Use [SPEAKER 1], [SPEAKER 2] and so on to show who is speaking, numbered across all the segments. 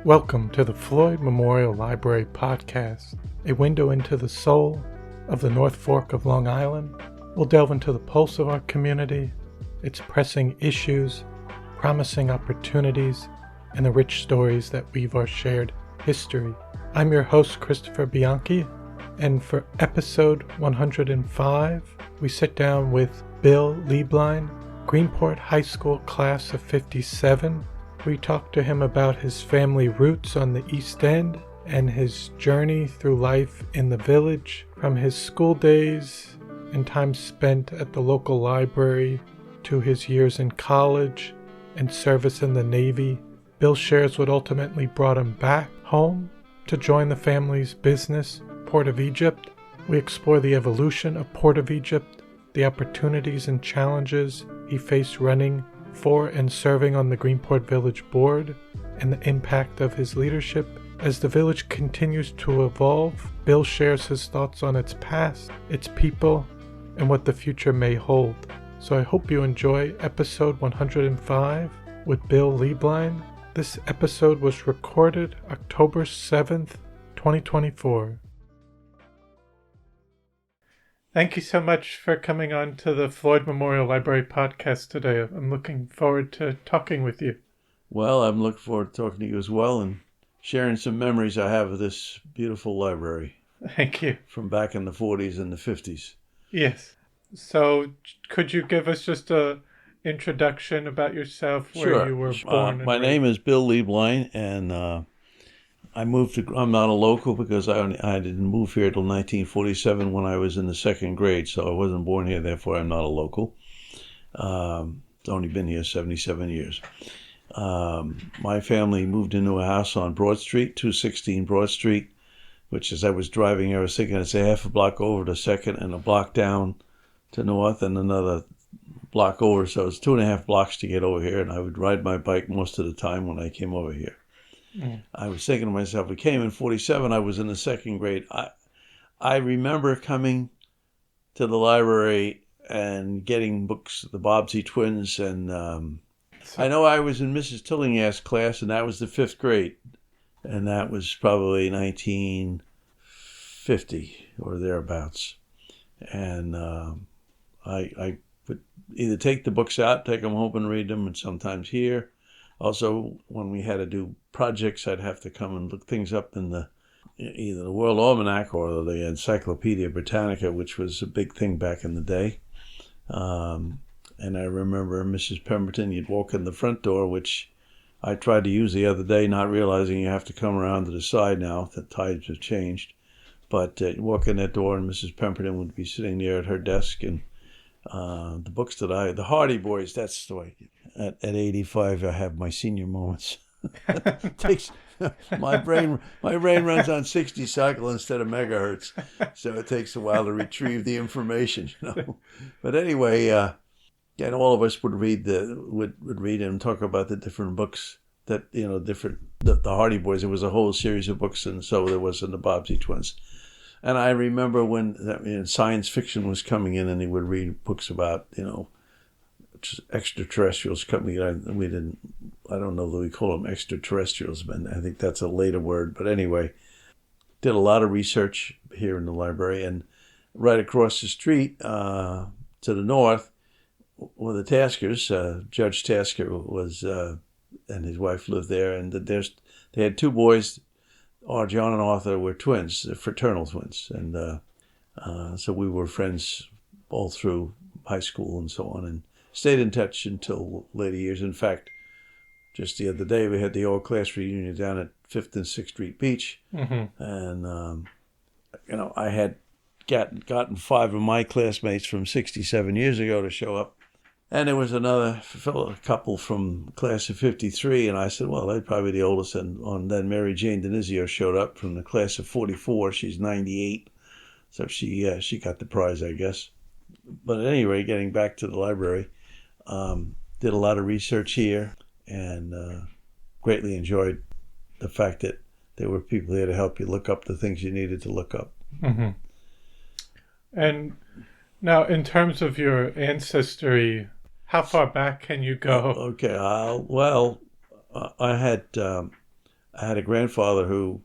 [SPEAKER 1] Welcome to the Floyd Memorial Library Podcast, a window into the soul of the North Fork of Long Island. We'll delve into the pulse of our community, its pressing issues, promising opportunities, and the rich stories that weave our shared history. I'm your host, Christopher Bianchi, and for episode 105, we sit down with Bill Lieblein, Greenport High School class of 57. We talk to him about his family roots on the East End and his journey through life in the village, from his school days and time spent at the local library to his years in college and service in the Navy. Bill shares what ultimately brought him back home to join the family's business, Port of Egypt. We explore the evolution of Port of Egypt, the opportunities and challenges he faced running for and serving on the Greenport Village Board, and the impact of his leadership. As the village continues to evolve, Bill shares his thoughts on its past, its people, and what the future may hold. So I hope you enjoy episode 105 with Bill Lieblein. This episode was recorded October 7th, 2024. Thank you so much for coming on to the Floyd Memorial Library podcast today. I'm looking forward to talking with you.
[SPEAKER 2] Well, I'm looking forward to talking to you as well and sharing some memories I have of this beautiful library.
[SPEAKER 1] Thank you.
[SPEAKER 2] From back in the 40s and the 50s.
[SPEAKER 1] Yes. So could you give us just a introduction about yourself, where you were born?
[SPEAKER 2] My name is Bill Lieblein, and I'm not a local because I didn't move here till 1947 when I was in the second grade, so I wasn't born here, therefore I'm not a local. Only been here 77 years. My family moved into a house on Broad Street, 216 Broad Street, which as I was driving here, I was thinking it's a half a block over to Second and a block down to North and another block over, so it's 2.5 blocks to get over here, and I would ride my bike most of the time when I came over here. I was thinking to myself, we came in 47, I was in the second grade. I remember coming to the library and getting books, the Bobbsey twins, and I know I was in Mrs. Tillinghast's class, and that was the 5th grade, and that was probably 1950 or thereabouts. And I would either take the books out, take them home and read them, and sometimes here. Also, when we had to do projects, I'd have to come and look things up in either the World Almanac or the Encyclopedia Britannica, which was a big thing back in the day. And I remember Mrs. Pemberton, you'd walk in the front door, which I tried to use the other day, not realizing you have to come around to the side now. The tides have changed. But you walk in that door and Mrs. Pemberton would be sitting there at her desk, and the books the Hardy Boys, that's the way. At 85, I have my senior moments. Takes my brain runs on 60 cycle instead of megahertz, so it takes a while to retrieve the information, But anyway, and all of us would read and talk about the different books that the Hardy Boys. It was a whole series of books, and so there was in the Bobbsey twins. And I remember when science fiction was coming in, and they would read books about extraterrestrials coming. I don't know that we call them extraterrestrials, but I think that's a later word. But anyway, did a lot of research here in the library, and right across the street to the north were the Taskers. Judge Tasker was and his wife lived there, and they had 2 boys. John and Arthur were twins, fraternal twins, and so we were friends all through high school and so on, and stayed in touch until later years. In fact, just the other day we had the old class reunion down at 5th and 6th Street Beach, and I had gotten 5 of my classmates from 67 years ago to show up. And there was another couple from class of 53, and I said, well, they're probably the oldest. And then Mary Jane Denizio showed up from the class of 44. She's 98, so she got the prize, I guess. But at any rate, getting back to the library, did a lot of research here, and greatly enjoyed the fact that there were people there to help you look up the things you needed to look up.
[SPEAKER 1] Mm-hmm. And now, in terms of your ancestry, how far back can you go?
[SPEAKER 2] Okay, I had a grandfather who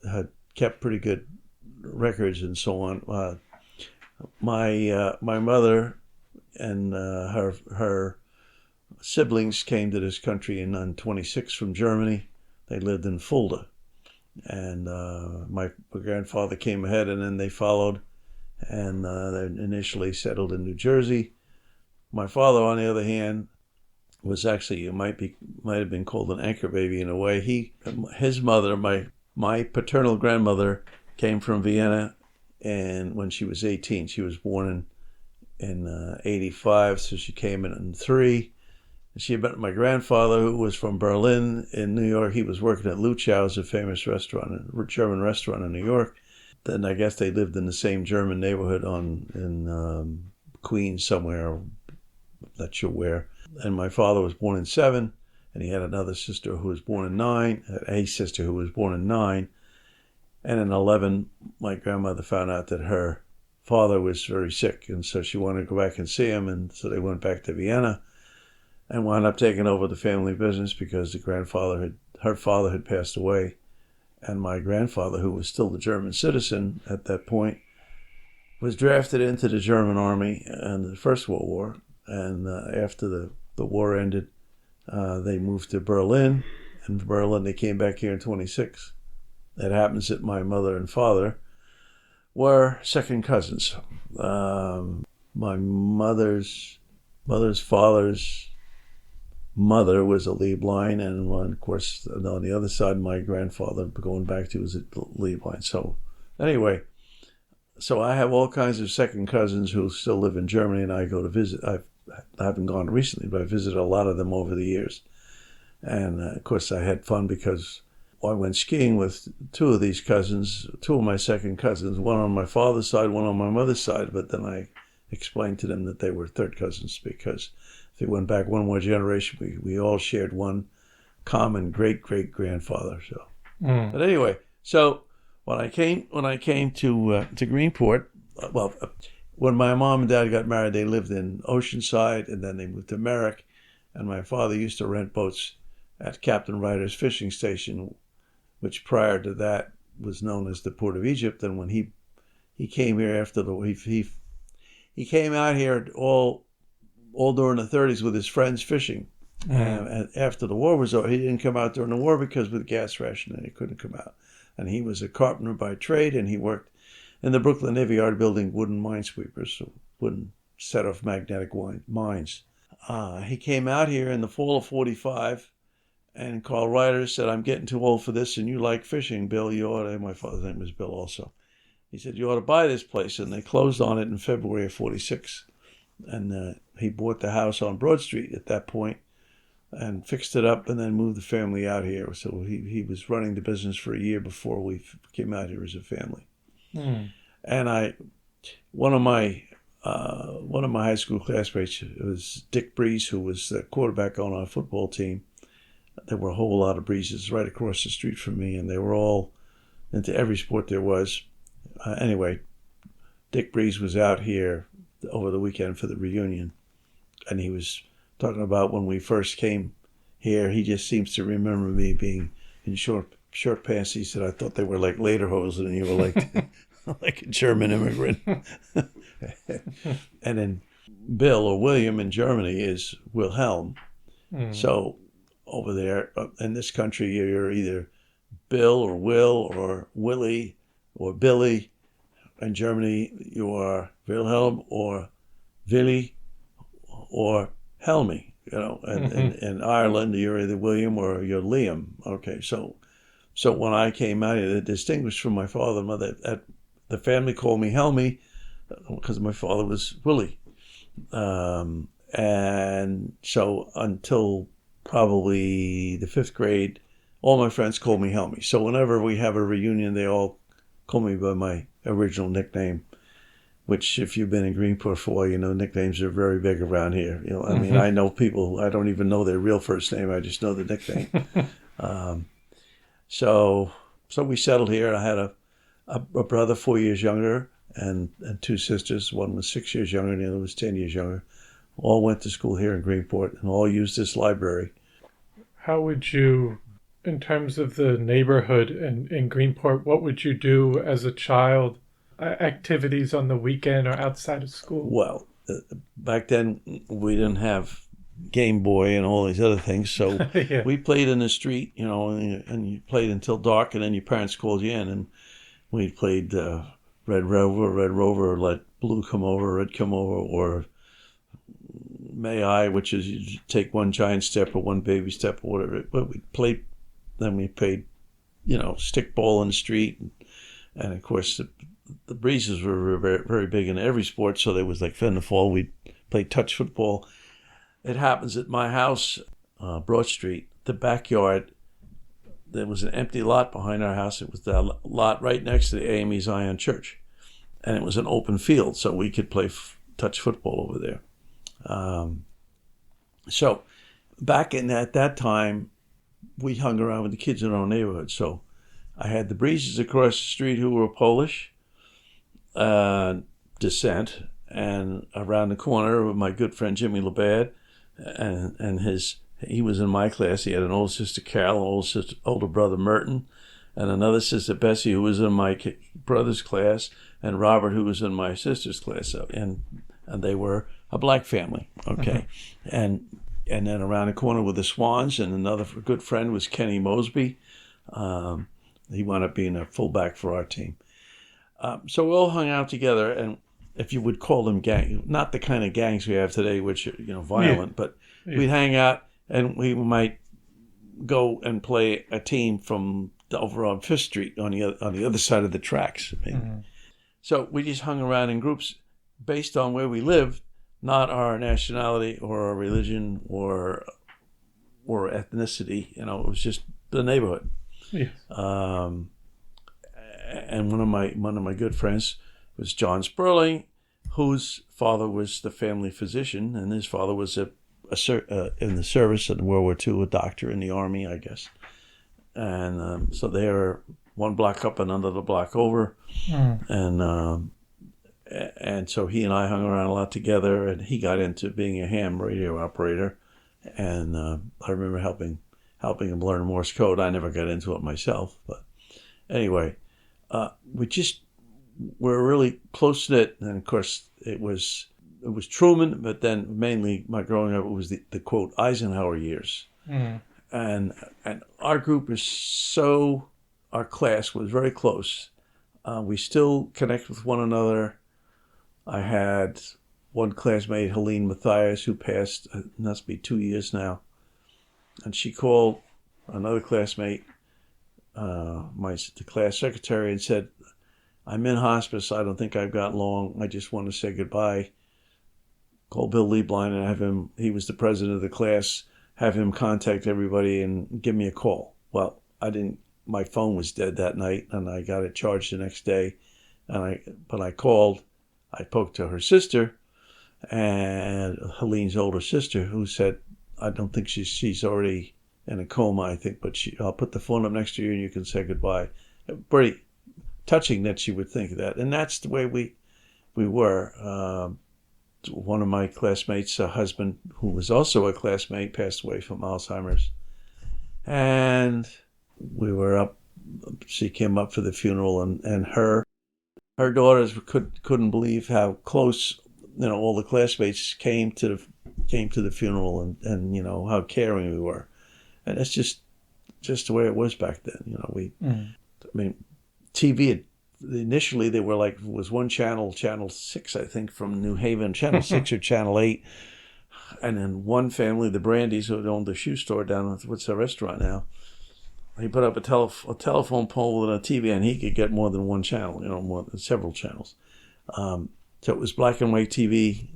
[SPEAKER 2] had kept pretty good records and so on. My mother and her siblings came to this country in 1926 from Germany. They lived in Fulda, and my grandfather came ahead, and then they followed, and they initially settled in New Jersey. My father, on the other hand, was actually might have been called an anchor baby in a way. His mother, my paternal grandmother, came from Vienna, and when she was 18, she was born in 85, so she came in 1903. She met my grandfather, who was from Berlin in New York. He was working at Luchow's, a famous restaurant, a German restaurant in New York. Then I guess they lived in the same German neighborhood in Queens somewhere, not sure where. And my father was born in 7, and he had another sister who was born in 9, a sister who was born in 9. And in 11, my grandmother found out that her father was very sick, and so she wanted to go back and see him, and so they went back to Vienna and wound up taking over the family business because her father had passed away. And my grandfather, who was still the German citizen at that point, was drafted into the German army in the First World War. And after the war ended, they moved to Berlin. And from Berlin, they came back here in 26. It happens that my mother and father were second cousins. My mother's father's mother was a Lieblein, and of course, on the other side, my grandfather, going back to, was a Lieblein. So anyway, so I have all kinds of second cousins who still live in Germany, and I go to visit. I haven't gone recently, but I visited a lot of them over the years. And of course, I had fun because I went skiing with two of my second cousins, one on my father's side, one on my mother's side, but then I explained to them that they were third cousins because if they went back one more generation, we all shared one common great-great-grandfather. So, But anyway, so when I came to Greenport, when my mom and dad got married, they lived in Oceanside, and then they moved to Merrick, and my father used to rent boats at Captain Ryder's fishing station, which prior to that was known as the Port of Egypt. And when he came here after he came out here all during the 30s with his friends fishing. And after the war was over, he didn't come out during the war because with gas rationing, he couldn't come out. And he was a carpenter by trade, and he worked in the Brooklyn Navy Yard building wooden minesweepers, so wooden set-off magnetic mines. He came out here in the fall of 45, and Carl Ryder said, "I'm getting too old for this, and you like fishing, Bill. You ought to," my father's name was Bill also. He said, "You ought to buy this place," and they closed on it in February of 46. And he bought the house on Broad Street at that point and fixed it up and then moved the family out here. So he was running the business for a year before we came out here as a family. And one of my high school classmates was Dick Breeze, who was the quarterback on our football team. There were a whole lot of Breezes right across the street from me, and they were all into every sport there was. Anyway, Dick Breeze was out here over the weekend for the reunion, and he was talking about when we first came here. He just seems to remember me being in short pants. He said, "I thought they were like lederhosen, and you were like like a German immigrant." And then Bill, or William in Germany, is Wilhelm. So over there in this country, you're either Bill or Will or Willie or Billy. In Germany, you are Wilhelm or Willy or Helmy, and in Ireland, you're either William or you're Liam. Okay, so when I came out here, distinguished from my father and mother, the family called me Helmy because my father was Willie. And so until probably the 5th grade, all my friends called me Helmy. So whenever we have a reunion, they all call me by my original nickname, which if you've been in Greenport for a while, you know nicknames are very big around here. I mean, I know people, I don't even know their real first name. I just know the nickname. So so we settled here. I had a brother 4 years younger and two sisters. One was 6 years younger and the other was 10 years younger. All went to school here in Greenport and all used this library.
[SPEAKER 1] How would you, in terms of the neighborhood in Greenport, what would you do as a child? Activities on the weekend or outside of school?
[SPEAKER 2] Well, back then we didn't have Game Boy and all these other things, so
[SPEAKER 1] Yeah.
[SPEAKER 2] we played in the street, and you played until dark, and then your parents called you in, and we played Red Rover, Let Blue Come Over, Red Come Over, or May I, which is you take one giant step or one baby step or whatever. But we played, then we played, stickball in the street, and of course the breezes were very, very big in every sport, so there was like in the fall we'd play touch football. It happens at my house, Broad Street, the backyard, there was an empty lot behind our house. It was the lot right next to the AME Zion Church, and it was an open field, so we could play touch football over there. So back at that time, we hung around with the kids in our neighborhood. So I had the Breezes across the street who were Polish descent, and around the corner with my good friend Jimmy Labad, and he was in my class. He had an older sister Carol, an older brother Merton, and another sister Bessie who was in my brother's class, and Robert who was in my sister's class. So, and they were a black family, okay, and then around the corner were the Swans, and another good friend was Kenny Mosby. He wound up being a fullback for our team. So we all hung out together, and if you would call them gang, not the kind of gangs we have today, which are violent, but we'd hang out, and we might go and play a team from over on Fifth Street on the other side of the tracks. So we just hung around in groups based on where we lived, not our nationality or our religion or ethnicity. It was just the neighborhood.
[SPEAKER 1] Yes.
[SPEAKER 2] And one of my good friends was John Sperling, whose father was the family physician, and his father was in the service in World War II, a doctor in the Army, I guess. And so they were one block up and another block over, and so he and I hung around a lot together, and he got into being a ham radio operator, and I remember helping him learn Morse code. I never got into it myself, but anyway, we're really close-knit, and of course it was Truman, but then mainly my growing up, it was the quote Eisenhower years. And our group our class was very close. We still connect with one another. I had one classmate, Helene Mathias, who passed, must be 2 years now. And she called another classmate, the class secretary, and said, "I'm in hospice. I don't think I've got long. I just want to say goodbye. Call Bill Lieblein and have him," he was the president of the class, "have him contact everybody and give me a call." Well, my phone was dead that night, and I got it charged the next day. But I called. I spoke to her sister, and Helene's older sister, who said, "I don't think she's already in a coma, I think, but I'll put the phone up next to you and you can say goodbye." Pretty touching that she would think of that. And that's the way we were. One of my classmates' husband, who was also a classmate, passed away from Alzheimer's. And we were up, she came up for the funeral, and her daughters couldn't believe how close, all the classmates came to the funeral, and how caring we were. And it's just the way it was back then. I mean, TV, initially they were was one channel 6, I think, from New Haven, channel 6 or channel 8. And then one family, the Brandys, who owned the shoe store down at what's the restaurant now, he put up a telephone pole with a TV, and he could get more than one channel, more than several channels. So it was black and white TV.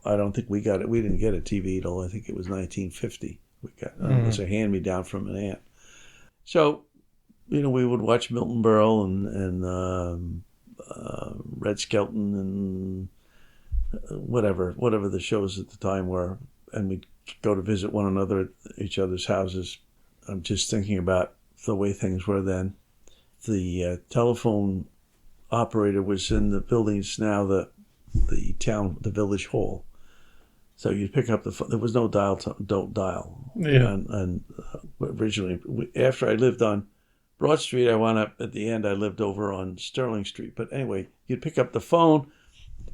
[SPEAKER 2] I don't think we got it. We didn't get a TV until I think it was 1950. We got it was a hand-me-down from an aunt. So, we would watch Milton Berle and Red Skelton and whatever the shows at the time were, and we'd go to visit one another at each other's houses. I'm just thinking about the way things were then. the telephone operator was in the buildings now, the village hall. So you'd pick up the phone. There was no don't dial.
[SPEAKER 1] Yeah.
[SPEAKER 2] And originally, after I lived on Broad Street, I wound up at the end. I lived over on Sterling Street. But anyway, you'd pick up the phone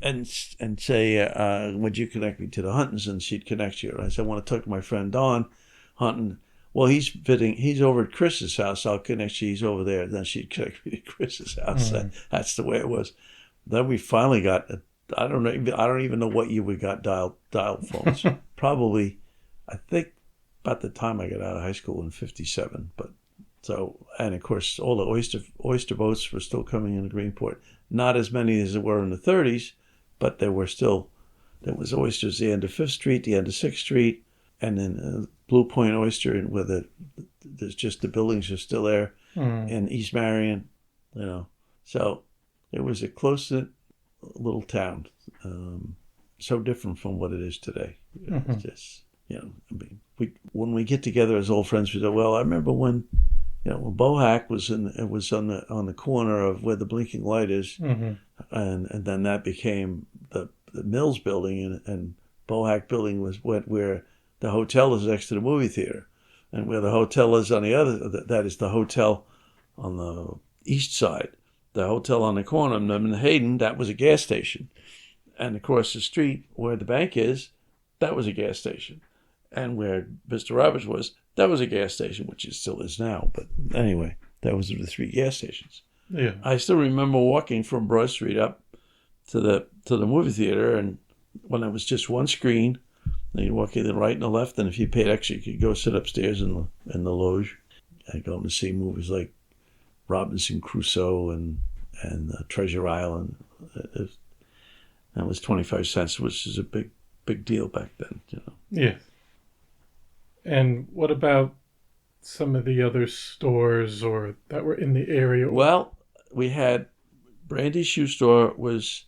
[SPEAKER 2] and say, "Would you connect me to the Huntons?" And she'd connect you. And I said, "I want to talk to my friend Don Hunton." Well, he's over at Chris's house. I'll connect you. He's over there. Then she'd connect me to Chris's house. That's the way it was. Then we finally got. I don't even know what year we got dial phones. Probably, I think, about the time I got out of high school in '57. But so, and of course, all the oyster boats were still coming into Greenport. Not as many as there were in the '30s, but there was oysters the end of 5th Street, the end of 6th Street, and then Blue Point Oyster, and where there's just the buildings are still there, in East Marion, So it was a close-knit little town, so different from what it is today. It's just, when we get together as old friends, we say, "Well, I remember when Bohack was on the corner of where the blinking light is, and then that became the Mills Building, and Bohack Building was where the hotel is next to the movie theater, and where the hotel is on the other, that is the hotel on the east side. The hotel on the corner of Hayden, that was a gas station. And across the street where the bank is, that was a gas station. And where Mr. Roberts was, that was a gas station, which it still is now. But anyway, that was the 3 gas stations.
[SPEAKER 1] Yeah.
[SPEAKER 2] I still remember walking from Broad Street up to the movie theater, and when it was just one screen, you'd walk either right and the left, and if you paid extra, you could go sit upstairs in the loge and go and see movies like Robinson Crusoe and Treasure Island. That was 25 cents, which is a big deal back then.
[SPEAKER 1] Yeah. And what about some of the other stores or that were in the area?
[SPEAKER 2] Well, we had Brandy's Shoe Store was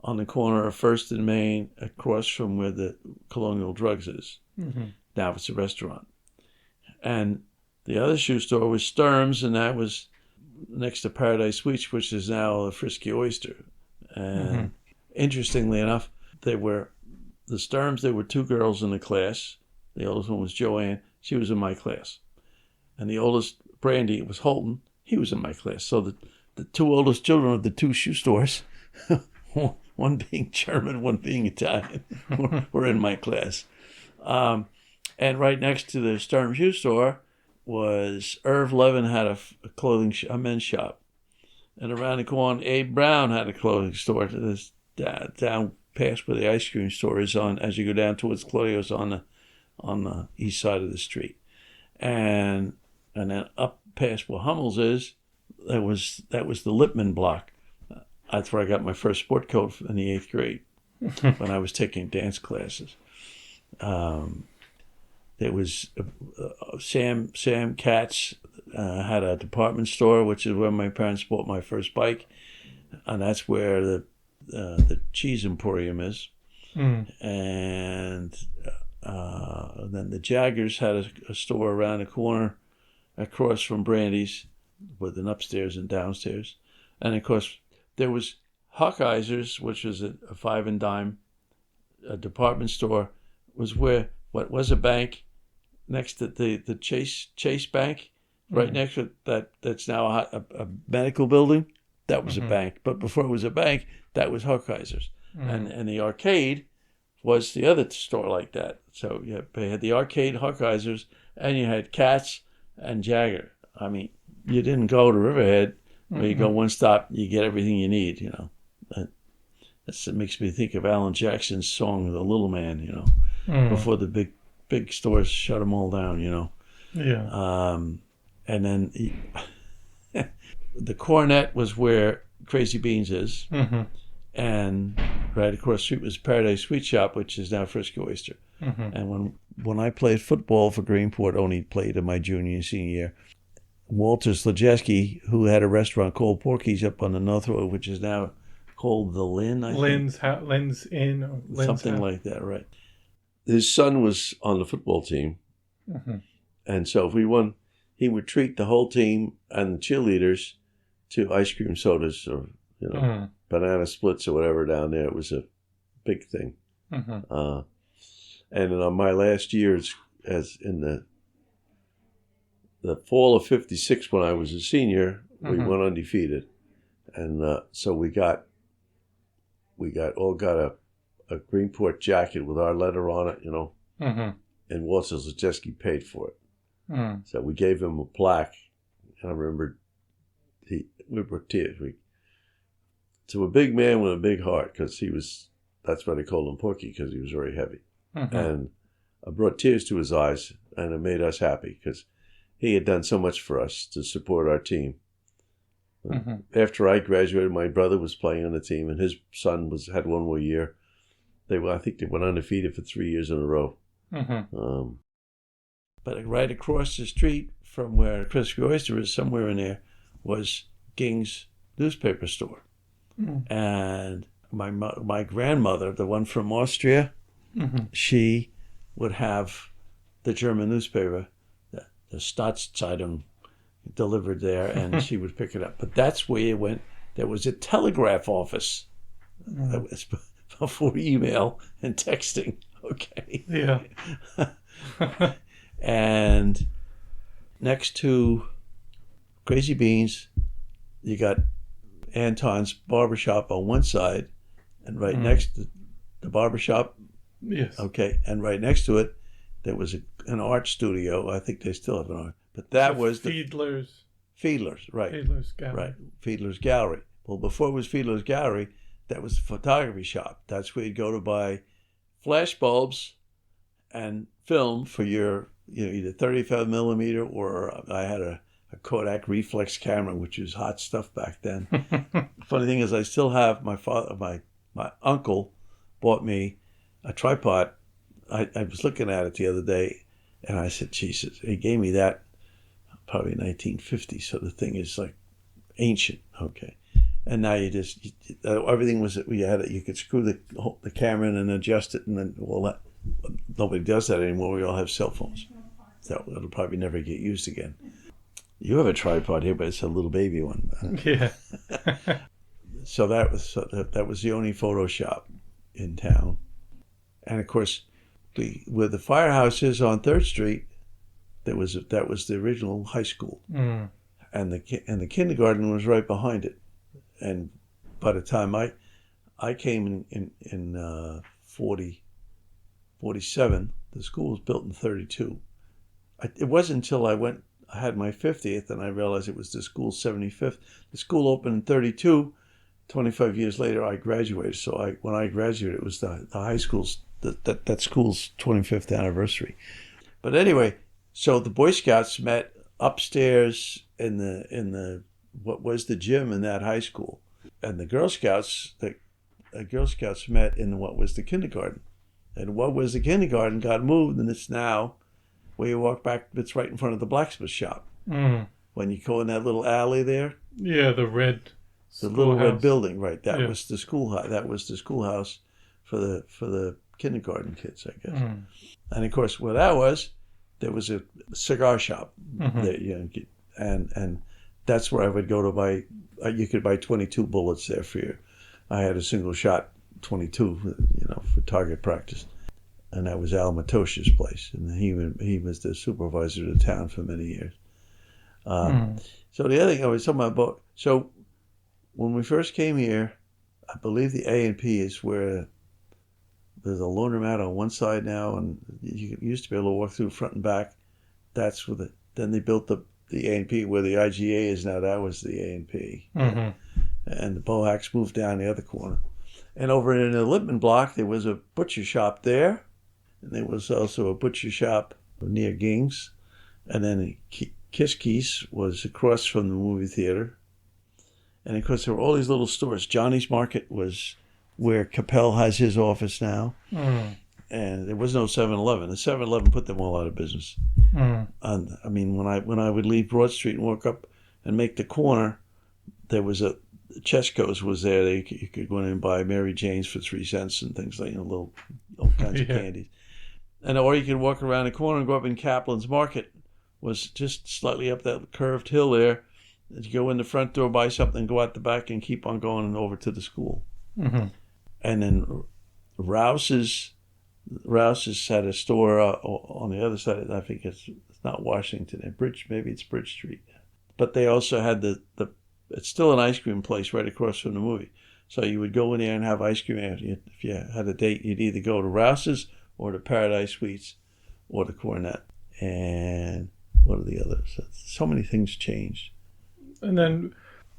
[SPEAKER 2] on the corner of 1st and Main, across from where the Colonial Drugs is. Now it's a restaurant. And the other shoe store was Sturm's, and that was next to Paradise Suites, which is now a Frisky Oyster. And interestingly enough, the Sturms, there were 2 girls in the class. The oldest one was Joanne. She was in my class. And the oldest, Brandy, was Holton. He was in my class. So the 2 oldest children of the 2 shoe stores, one being German, one being Italian, were in my class. And right next to the Sturm shoe store was Irv Levin had a men's shop. And around the corner, Abe Brown had a clothing store. This down past where the ice cream store is on, as you go down towards Claudio's on the east side of the street. And then up past where Hummel's is, that was the Lippman block. That's where I got my first sport coat in the 8th grade when I was taking dance classes. There was Sam Katz had a department store, which is where my parents bought my first bike, and that's where the cheese emporium is. And then the Jaggers had a store around the corner across from Brandy's with an upstairs and downstairs. And of course, there was Hawkeizer's, which was a 5 and dime department store, was where what was a bank next to the Chase Bank, right next to that's now a medical building. That was a bank. But before it was a bank, that was Hawkeizer's. And the arcade was the other store like that. So you had the arcade, Hawkeizer's, and you had Katz and Jagger. I mean, you didn't go to Riverhead where you go one stop, you get everything you need, It makes me think of Alan Jackson's song, The Little Man, before the big stores shut them all down,
[SPEAKER 1] Yeah.
[SPEAKER 2] And then the Cornet was where Crazy Beans is. And right across the street was Paradise Sweet Shop, which is now Frisky Oyster. And when I played football for Greenport, only played in my junior and senior year, Walter Slajeski, who had a restaurant called Porky's up on the North Road, which is now called the Lynn, I think.
[SPEAKER 1] Lynn's Inn. Or Lynn's
[SPEAKER 2] Something
[SPEAKER 1] House.
[SPEAKER 2] like that, right. His son was on the football team. And so if we won, he would treat the whole team and the cheerleaders to ice cream sodas or, banana splits or whatever down there. It was a big thing. And in my last years, as in the fall of '56, when I was a senior, we went undefeated, and so we got a Greenport jacket with our letter on it, and Walter Zaleski paid for it. So we gave him a plaque, and I remember we were tears. So a big man with a big heart, because that's why they called him Porky, because he was very heavy. And I brought tears to his eyes, and it made us happy, because he had done so much for us to support our team. After I graduated, my brother was playing on the team, and his son had one more year. I think they went undefeated for 3 years in a row. But right across the street from where Crispy Oyster is, somewhere in there, was Ging's newspaper store. And my grandmother, the one from Austria, she would have the German newspaper, the Staatszeitung, delivered there, and she would pick it up. But that's where you went. There was a telegraph office. That was before email and texting. Okay.
[SPEAKER 1] Yeah.
[SPEAKER 2] And next to Crazy Beans, you got Anton's barbershop on one side, and right next to the barbershop.
[SPEAKER 1] Yes.
[SPEAKER 2] Okay. And right next to it, there was an art studio. I think they still have an art. But that was
[SPEAKER 1] Fiedler's,
[SPEAKER 2] right.
[SPEAKER 1] Fiedler's Gallery.
[SPEAKER 2] Right. Fiedler's Gallery. Well, before it was Fiedler's Gallery, that was a photography shop. That's where you'd go to buy flash bulbs and film for your, either 35 millimeter, or I had a Kodak reflex camera, which was hot stuff back then. Funny thing is, I still have my uncle bought me a tripod. I was looking at it the other day, and I said, Jesus, he gave me that probably 1950, so the thing is like ancient. Okay. And now everything was, you could screw the camera in and adjust it, and then all that. Nobody does that anymore. We all have cell phones. So it'll probably never get used again. You have a tripod here, but it's a little baby one.
[SPEAKER 1] Yeah.
[SPEAKER 2] So that was the only photo shop in town. And of course, where the firehouse is on 3rd Street, that was the original high school. And the kindergarten was right behind it. And by the time I came in 47, the school was built in 32. It wasn't until I had my 50th, and I realized it was the school's 75th. The school opened in 32. 25 years later, I graduated. So when I graduated, it was the high school's that school's 25th anniversary. But anyway, so the Boy Scouts met upstairs in the what was the gym in that high school, and the Girl Scouts met in what was the kindergarten, and what was the kindergarten got moved, and it's now where you walk back. It's right in front of the blacksmith shop. When you go in that little alley there.
[SPEAKER 1] Yeah, the
[SPEAKER 2] little red building, right? That was the schoolhouse. That was the schoolhouse for the kindergarten kids, I guess. And of course, where that was, there was a cigar shop there, and that's where I would go to buy. You could buy 22 bullets there for you. I had a single shot 22, for target practice, and that was Al Matosha's place, and he was the supervisor of the town for many years. So the other thing I was talking about, so when we first came here, I believe the A&P is where there's a laundromat on one side now, and you used to be able to walk through front and back. That's where then they built the A&P where the IGA is now. That was the A&P. And the Bohacks moved down the other corner. And over in the Lippman block, there was a butcher shop there. And there was also a butcher shop near Ging's. And then Kiski's was across from the movie theater. And of course, there were all these little stores. Johnny's Market was where Capel has his office now. And there was no 7-Eleven. The 7-Eleven put them all out of business. And I mean, when I would leave Broad Street and walk up and make the corner, there was Chesco's was there. You could go in and buy Mary Jane's for 3 cents and things like, all kinds of candies. And or you could walk around the corner and go up in Kaplan's Market, was just slightly up that curved hill there, You go in the front door, buy something, go out the back, and keep on going over to the school.
[SPEAKER 1] Mm-hmm.
[SPEAKER 2] And then Rouse's had a store on the other side. I think it's not Washington, maybe it's Bridge Street. But they also had it's still an ice cream place right across from the movie. So you would go in there and have ice cream. If you had a date, you'd either go to Rouse's or to Paradise Suites or the Cornet. And what are the others? So many things changed.
[SPEAKER 1] And then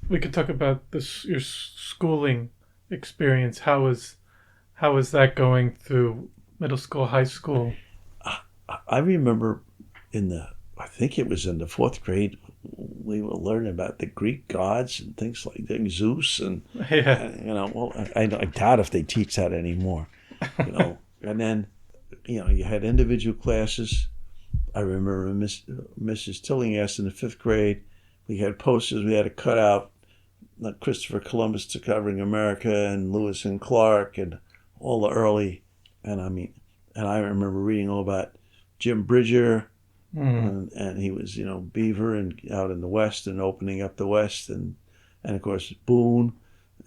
[SPEAKER 1] we could talk about your schooling experience. How was that going through middle school, high school?
[SPEAKER 2] I remember I think it was in the fourth grade, we were learning about the Greek gods and things like that, Zeus and I doubt if they teach that anymore, And then, you had individual classes. I remember Mrs. Tillinghast in the fifth grade. We had posters. We had a cutout, like Christopher Columbus discovering America and Lewis and Clark and all the early. And I remember reading all about Jim Bridger. And he was, Beaver and out in the West and opening up the West, and of course Boone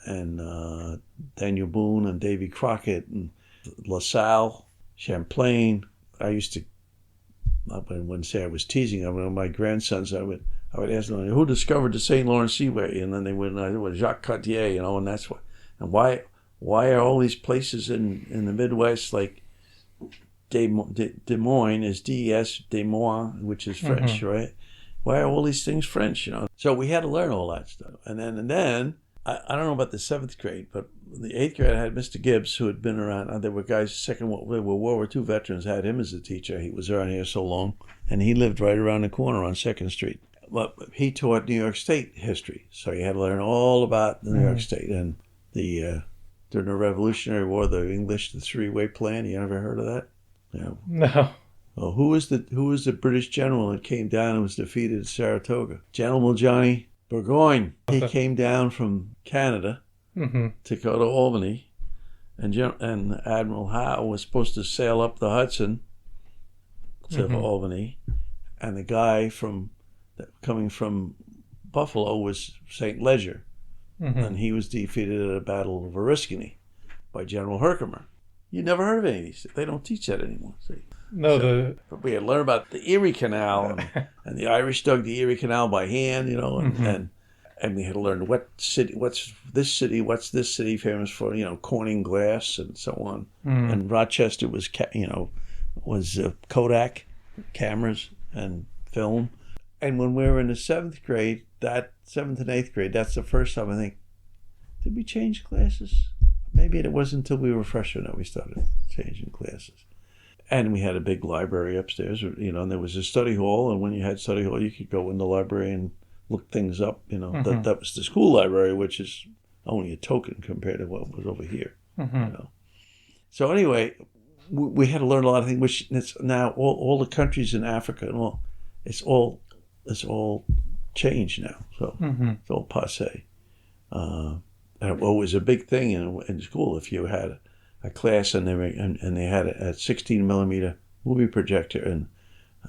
[SPEAKER 2] and Daniel Boone and Davy Crockett and LaSalle, Champlain. I used to, I wouldn't say I was teasing them. My grandsons, I would ask them, who discovered the St. Lawrence Seaway? And then they would, it was Jacques Cartier, and that's why. And why are all these places in the Midwest like Des Moines is D-E-S, Des Moines, which is French, right? Why are all these things French, So we had to learn all that stuff. And then I don't know about the seventh grade, but in the eighth grade I had Mr. Gibbs, who had been around. There were guys, they were World War II veterans, had him as a teacher. He was around here so long. And he lived right around the corner on 2nd Street. But he taught New York State history. So you had to learn all about New York State. And during the Revolutionary War, the English, the three-way plan. You ever heard of that?
[SPEAKER 1] No.
[SPEAKER 2] Well, who was the British general that came down and was defeated at Saratoga? General Johnny Burgoyne. He came down from Canada to go to Albany, and Admiral Howe was supposed to sail up the Hudson to Albany, and the guy coming from Buffalo was St. Leger, and he was defeated at the Battle of Oriskany by General Herkimer. You never heard of any of these. They don't teach that anymore. See?
[SPEAKER 1] No,
[SPEAKER 2] but we had learned about the Erie Canal, and the Irish dug the Erie Canal by hand, and we had to learn what's this city famous for, Corning glass and so on. And Rochester was Kodak cameras and film. And when we were in the seventh grade, that 7th and 8th grade, that's the first time I think, did we change classes? Maybe it wasn't until we were freshmen that we started changing classes. And we had a big library upstairs, and there was a study hall. And when you had study hall, you could go in the library and look things up. That was the school library, which is only a token compared to what was over here. So anyway, we had to learn a lot of things, which it's now all the countries in Africa and all, it's all changed now. So it's all passé. And it was a big thing in school if you had a class and they had a 16 millimeter movie projector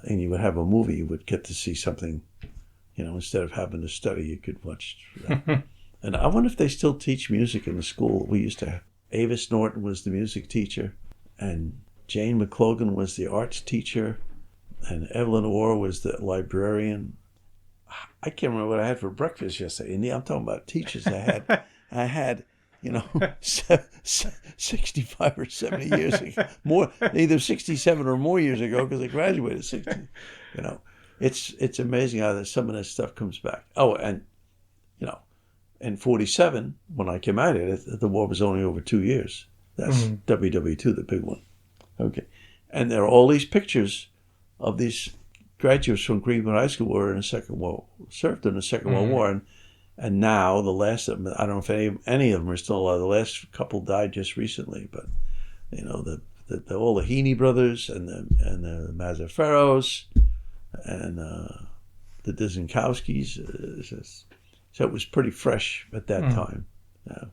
[SPEAKER 2] and you would have a movie, you would get to see something, instead of having to study, you could watch. And I wonder if they still teach music in the school we used to have. Avis Norton was the music teacher, and Jane McLogan was the arts teacher, and Evelyn Orr was the librarian. I can't remember what I had for breakfast yesterday. And I'm talking about teachers I had, 65 or 70 years ago, more, either 67 or more years ago, because I graduated 60. It's amazing how some of this stuff comes back. Oh, and in 47, when I came out of it, the war was only over 2 years. That's WW2, the big one. Okay, and there are all these pictures of these graduates from Greenport High School were in the Second World, served in the Second World War, and now the last of them, I don't know if any of them are still alive. The last couple died just recently, but all the Heaney brothers and the Mazzaferros and the Dizenkowskis. So it was pretty fresh at that time. Yeah.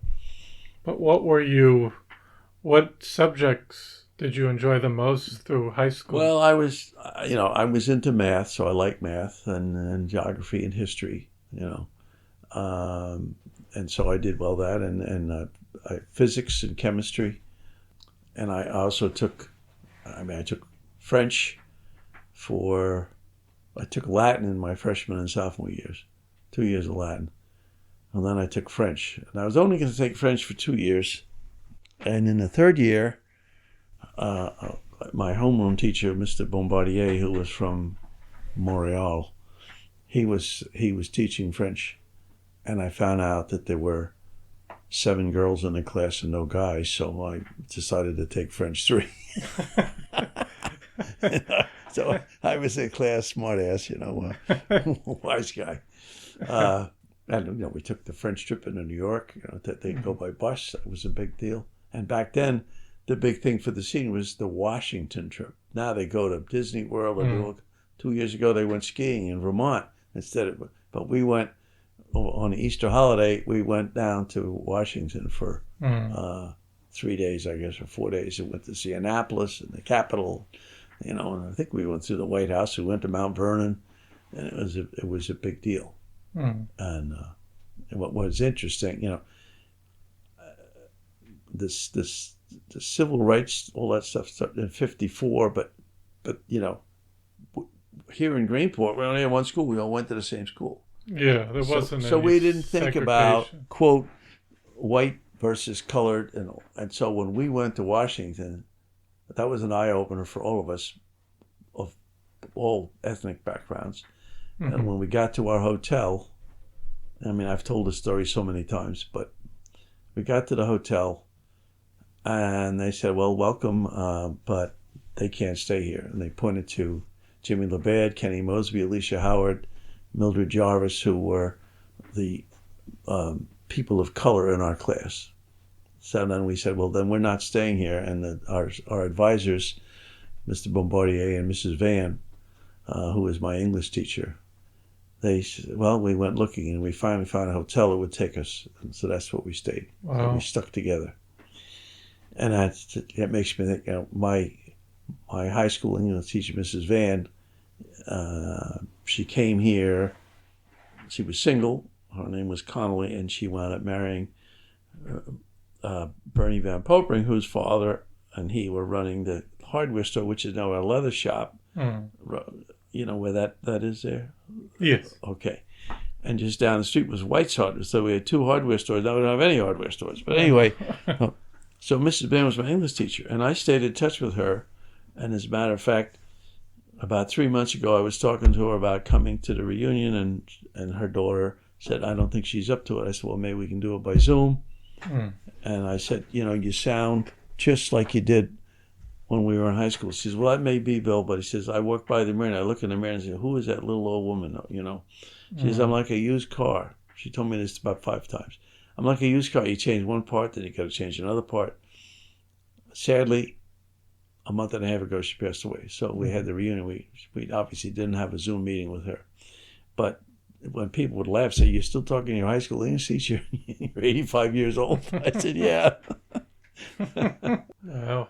[SPEAKER 1] But what subjects did you enjoy the most through high school?
[SPEAKER 2] Well, I was into math, so I like math and geography and history. And so I did well that, and physics and chemistry, and I also took, I took French I took Latin in my freshman and sophomore years, 2 years of Latin, and then I took French, and I was only going to take French for 2 years, and in the third year, my homeroom teacher, Mr. Bombardier, who was from Montreal, he was teaching French, and I found out that there were 7 girls in the class and no guys, so I decided to take French 3. So I was a class smartass, wise guy. And we took the French trip into New York. That they go by bus. That was a big deal. And back then, the big thing for the scene was the Washington trip. Now they go to Disney World. And 2 years ago, they went skiing in Vermont but we went on the Easter holiday. We went down to Washington for 3 days, I guess, or 4 days. We went to see Annapolis and the Capitol, and I think we went through the White House. We went to Mount Vernon, and it was a big deal. And what was interesting, this the civil rights, all that stuff started in '54, but here in Greenport, we only had one school. We all went to the same school.
[SPEAKER 1] Yeah, there wasn't.
[SPEAKER 2] So we didn't think about, quote, white versus colored, and so when we went to Washington, that was an eye opener for all of us, of all ethnic backgrounds. And when we got to our hotel, I've told this story so many times, but we got to the hotel, and they said, "Well, welcome, but they can't stay here." And they pointed to Jimmy LeBad, Kenny Mosby, Alicia Howard, Mildred Jarvis, who were the people of color in our class. So then we said, well, then we're not staying here. And our advisors, Mr. Bombardier and Mrs. Van, who was my English teacher, they said, well, we went looking, and we finally found a hotel that would take us. And so that's what we stayed.
[SPEAKER 1] Wow.
[SPEAKER 2] So we stuck together. And that makes me think, my high school English teacher, Mrs. Van, she came here. She was single. Her name was Connolly, and she wound up marrying Bernie Van Popering, whose father and he were running the hardware store, which is now a leather shop. You know where that is there?
[SPEAKER 1] Yes.
[SPEAKER 2] Okay. And just down the street was White's hardware. So we had 2 hardware stores. Now we don't have any hardware stores. But anyway, so Mrs. Ben was my English teacher, and I stayed in touch with her. And as a matter of fact, about 3 months ago, I was talking to her about coming to the reunion, and her daughter said, I don't think she's up to it. I said, well, maybe we can do it by Zoom. And I said, you sound just like you did when we were in high school. She says, well, that may be, Bill, but he says, I walk by the mirror, and I look in the mirror and say, who is that little old woman, She says, I'm like a used car. She told me this about 5 times. I'm like a used car. You change one part, then you got to change another part. Sadly, a month and a half ago, she passed away. So we had the reunion. We obviously didn't have a Zoom meeting with her. But when people would laugh, say, you're still talking to your high school English teacher? You're 85 years old? I said, yeah.
[SPEAKER 1] Wow.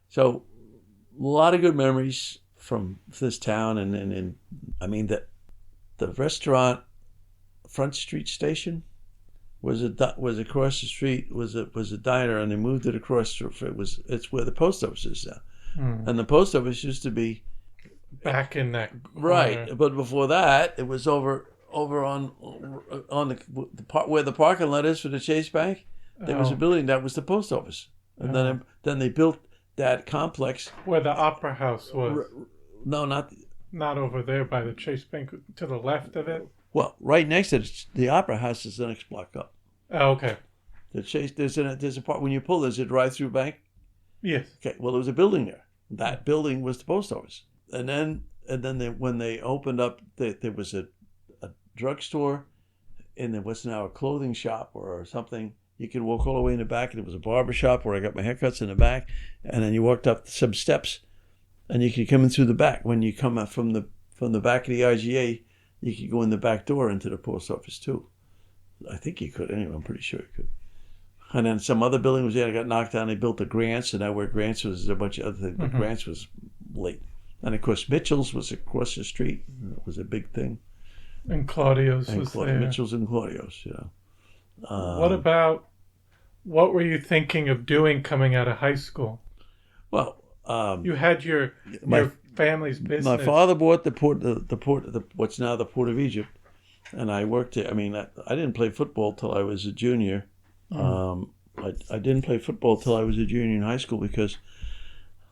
[SPEAKER 2] So a lot of good memories from this town. And the restaurant, Front Street Station, was across the street, was a diner, and they moved it across. It's where the post office is now. And the post office used to be
[SPEAKER 1] back in that corner.
[SPEAKER 2] Right, but before that, it was over on the part where the parking lot is for the Chase Bank. There was a building that was the post office, and then they built that complex
[SPEAKER 1] where the Opera House was.
[SPEAKER 2] No, not
[SPEAKER 1] over there by the Chase Bank, to the left of it.
[SPEAKER 2] Well, right next to it, the Opera House is the next block up.
[SPEAKER 1] Oh, okay.
[SPEAKER 2] The Chase, there's a part when you pull. There's a drive-through bank.
[SPEAKER 1] Yes.
[SPEAKER 2] Okay. Well, there was a building there. That building was the post office, and then when they opened up, there was a drugstore, and there was now a clothing shop or something. You could walk all the way in the back, and it was a barber shop where I got my haircuts in the back, and then you walked up some steps, and you could come in through the back. When you come out from the back of the IGA, you could go in the back door into the post office too. I think you could. Anyway, I'm pretty sure you could. And then some other building was there. It got knocked down. They built the Grants, and now where Grants was, a bunch of other things. But Grants was late. And of course, Mitchell's was across the street. It was a big thing.
[SPEAKER 1] And Claudio's
[SPEAKER 2] and
[SPEAKER 1] was there.
[SPEAKER 2] Mitchell's and Claudio's,
[SPEAKER 1] What were you thinking of doing coming out of high school?
[SPEAKER 2] Well,
[SPEAKER 1] You had your family's business.
[SPEAKER 2] my father bought what's now the Port of Egypt, and I worked there. I mean, I didn't play football till I was a junior. I didn't play football till I was a junior in high school because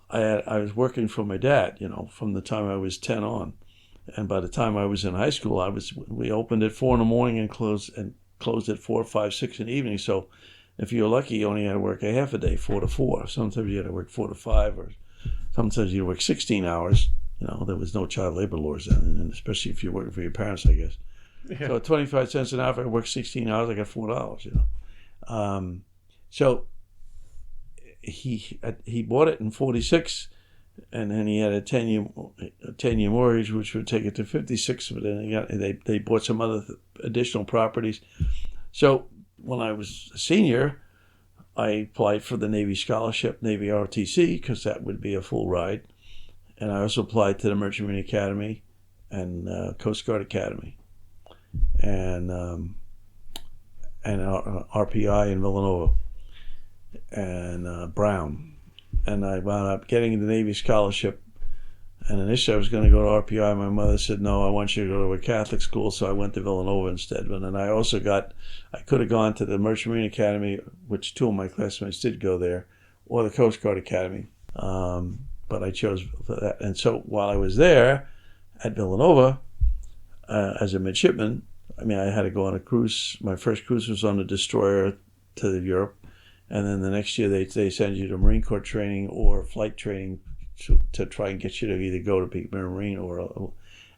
[SPEAKER 2] I was working for my dad, from the time I was 10 on. And by the time I was in high school, we opened at 4 a.m. and closed at 4, 5, 6 in the evening. So if you were lucky, you only had to work a half a day, 4 to 4. Sometimes you had to work 4 to 5, or sometimes you work 16 hours. There was no child labor laws then, and especially if you're working for your parents, I guess. Yeah. So at 25 cents an hour, if I worked 16 hours, I got $4, So he bought it in 46, and then he had a 10-year mortgage, which would take it to 56. But then they bought some other additional properties. So when I was a senior, I applied for the Navy scholarship, Navy ROTC, because that would be a full ride. And I also applied to the Merchant Marine Academy and Coast Guard Academy, and RPI in Villanova, and Brown. And I wound up getting the Navy scholarship. And initially I was going to go to RPI. My mother said, no, I want you to go to a Catholic school. So I went to Villanova instead. And then I could have gone to the Merchant Marine Academy, which 2 of my classmates did go there, or the Coast Guard Academy. But I chose that. And so while I was there at Villanova, as a midshipman, I had to go on a cruise. My first cruise was on a destroyer to Europe. And then the next year they send you to Marine Corps training or flight training to try and get you to either go to be Marine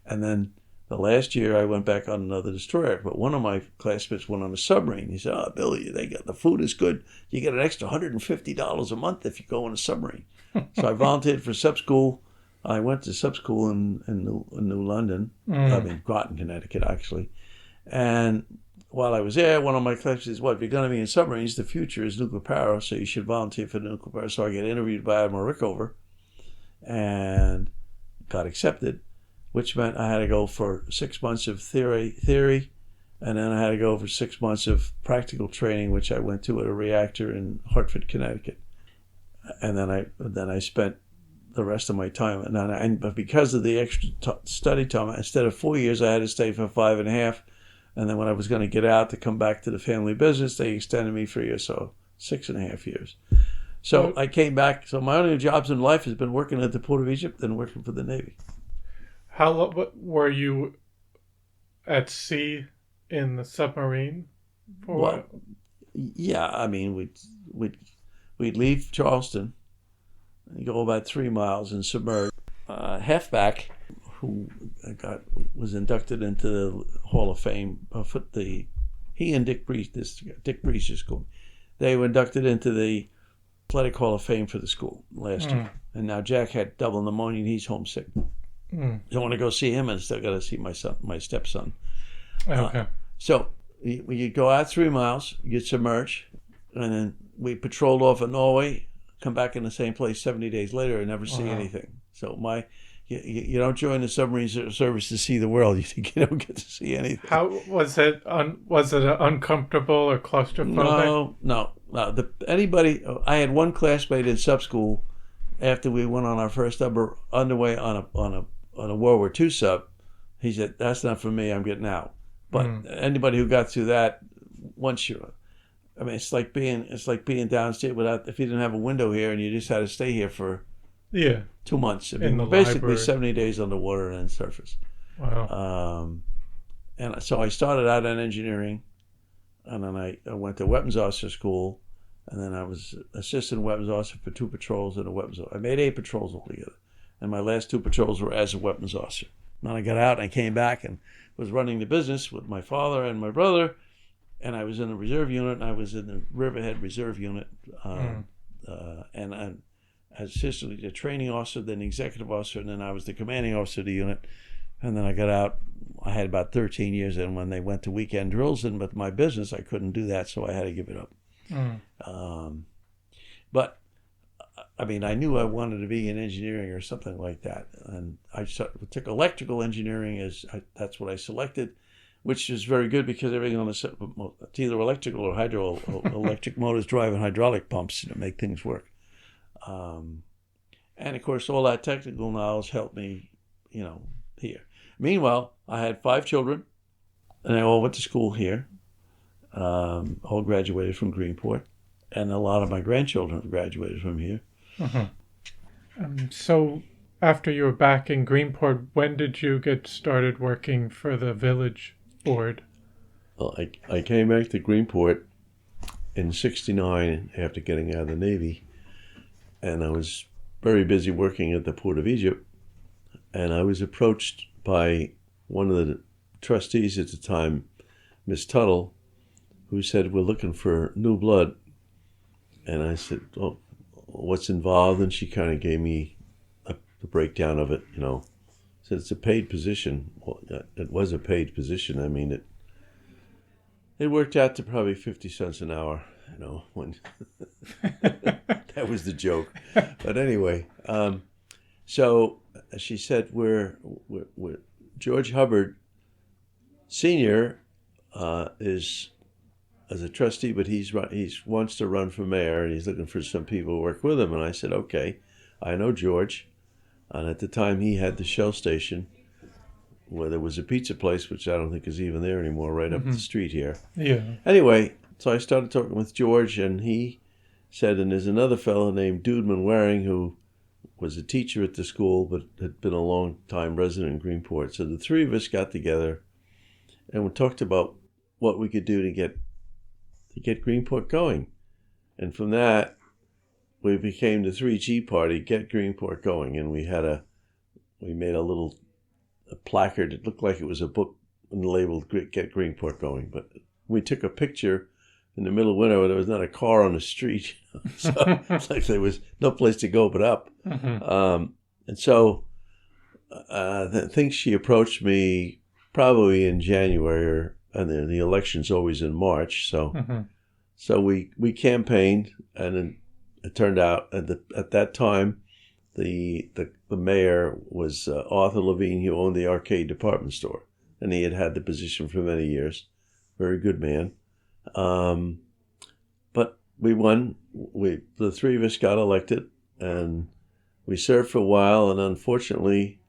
[SPEAKER 2] and then the last year I went back on another destroyer. But one of my classmates went on a submarine. He said, "Oh, Billy, the food is good. You get an extra $150 a month if you go on a submarine." So I volunteered for sub school. I went to sub school in New London. Groton, Connecticut, actually. And while I was there, one of my classmates says, "Well, if you're going to be in submarines, the future is nuclear power, so you should volunteer for nuclear power." So I get interviewed by Admiral Rickover and got accepted, which meant I had to go for 6 months of theory, and then I had to go for 6 months of practical training, which I went to at a reactor in Hartford, Connecticut. And then I spent the rest of my time. But because of the extra study time, instead of 4 years, I had to stay for 5.5. And then when I was going to get out to come back to the family business, they extended me for a year, so 6.5 years. So I came back. So my only jobs in life has been working at the Port of Egypt and working for the Navy.
[SPEAKER 1] How long were you at sea in the submarine for?
[SPEAKER 2] Yeah, we'd leave Charleston and go about 3 miles and submerge. Halfback, who was inducted into the Hall of Fame, he and Dick Breeze just called. They were inducted into the Athletic Hall of Fame for the school last year. And now Jack had double pneumonia and he's homesick. I want to go see him, and I still got to see my stepson.
[SPEAKER 1] Okay.
[SPEAKER 2] So you go out 3 miles, you submerge, and then we patrolled off of Norway, come back in the same place 70 days later and never see anything. So you don't join the submarine service to see the world. You don't get to see anything.
[SPEAKER 1] How was it? Was it uncomfortable or claustrophobic?
[SPEAKER 2] No. I had one classmate in sub school after we went on our first underway on a World War II sub. He said, "That's not for me. I'm getting out." But anybody who got through that, it's like being downstairs if you didn't have a window here and you just had to stay here for 2 months. Basically library. 70 days underwater and then surface.
[SPEAKER 1] Wow.
[SPEAKER 2] And so I started out in engineering, and then I went to weapons officer school, and then I was assistant weapons officer for 2 patrols and a weapons officer. I made 8 patrols altogether, and my last 2 patrols were as a weapons officer. Then I got out and I came back and was running the business with my father and my brother, and I was in the reserve unit, and I was in the Riverhead Reserve Unit, and as assistant the training officer, then the executive officer, and then I was the commanding officer of the unit. And then I got out. I had about 13 years, and when they went to weekend drills and with my business, I couldn't do that, so I had to give it up. But I knew I wanted to be in engineering or something like that, and I took electrical engineering that's what I selected. which is very good because everything on it's either electrical or electric motors driving hydraulic pumps to make things work. And of course, all that technical knowledge helped me, here. Meanwhile, I had 5 children, and they all went to school here. All graduated from Greenport, and a lot of my grandchildren have graduated from here.
[SPEAKER 1] So after you were back in Greenport, when did you get started working for the village board?
[SPEAKER 2] Well, I came back to Greenport in '69 after getting out of the Navy, and I was very busy working at the Port of Egypt, and I was approached by one of the trustees at the time, Miss Tuttle, who said, "We're looking for new blood." And I said, "Oh, what's involved?" And she kind of gave me the breakdown of it, Said it's a paid position. Well, it was a paid position. I mean, it worked out to probably 50 cents an hour, when that was the joke. But anyway, so she said, we're George Hubbard Sr. Is as a trustee, but he wants to run for mayor, and he's looking for some people to work with him. And I said, okay, I know George. And at the time, he had the Shell station, where there was a pizza place, which I don't think is even there anymore, right up the street here.
[SPEAKER 1] Yeah.
[SPEAKER 2] Anyway, so I started talking with George, and he said, and there's another fellow named Dudeman Waring, who was a teacher at the school, but had been a long-time resident in Greenport. So the 3 of us got together, and we talked about what we could do to get Greenport going. And from that, we became the 3G party, Get Greenport Going. And we made a little placard. It looked like it was a book and labeled Get Greenport Going. But we took a picture in the middle of winter where there was not a car on the street. So it's like there was no place to go but up. And so I think she approached me probably in January, and then the election's always in March. So we campaigned, and then it turned out at that time, the mayor was Arthur Levine, who owned the Arcade department store, and he had the position for many years. Very good man. But we won. The 3 of us got elected, and we served for a while, and unfortunately,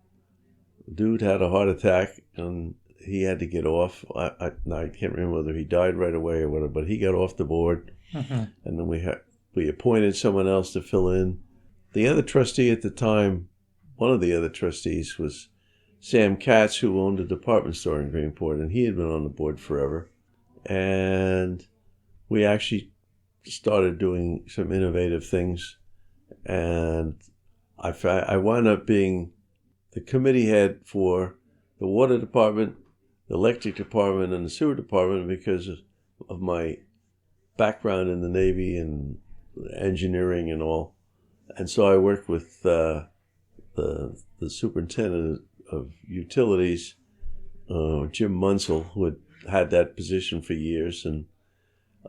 [SPEAKER 2] dude had a heart attack, and he had to get off. I can't remember whether he died right away or whatever, but he got off the board, and then we appointed someone else to fill in. The other trustee at the time, one of the other trustees, was Sam Katz, who owned a department store in Greenport, and he had been on the board forever. And we actually started doing some innovative things, and I wound up being the committee head for the water department, the electric department, and the sewer department because of my background in the Navy and engineering and all. And so I worked with the superintendent of utilities, Jim Munsell, who had that position for years. And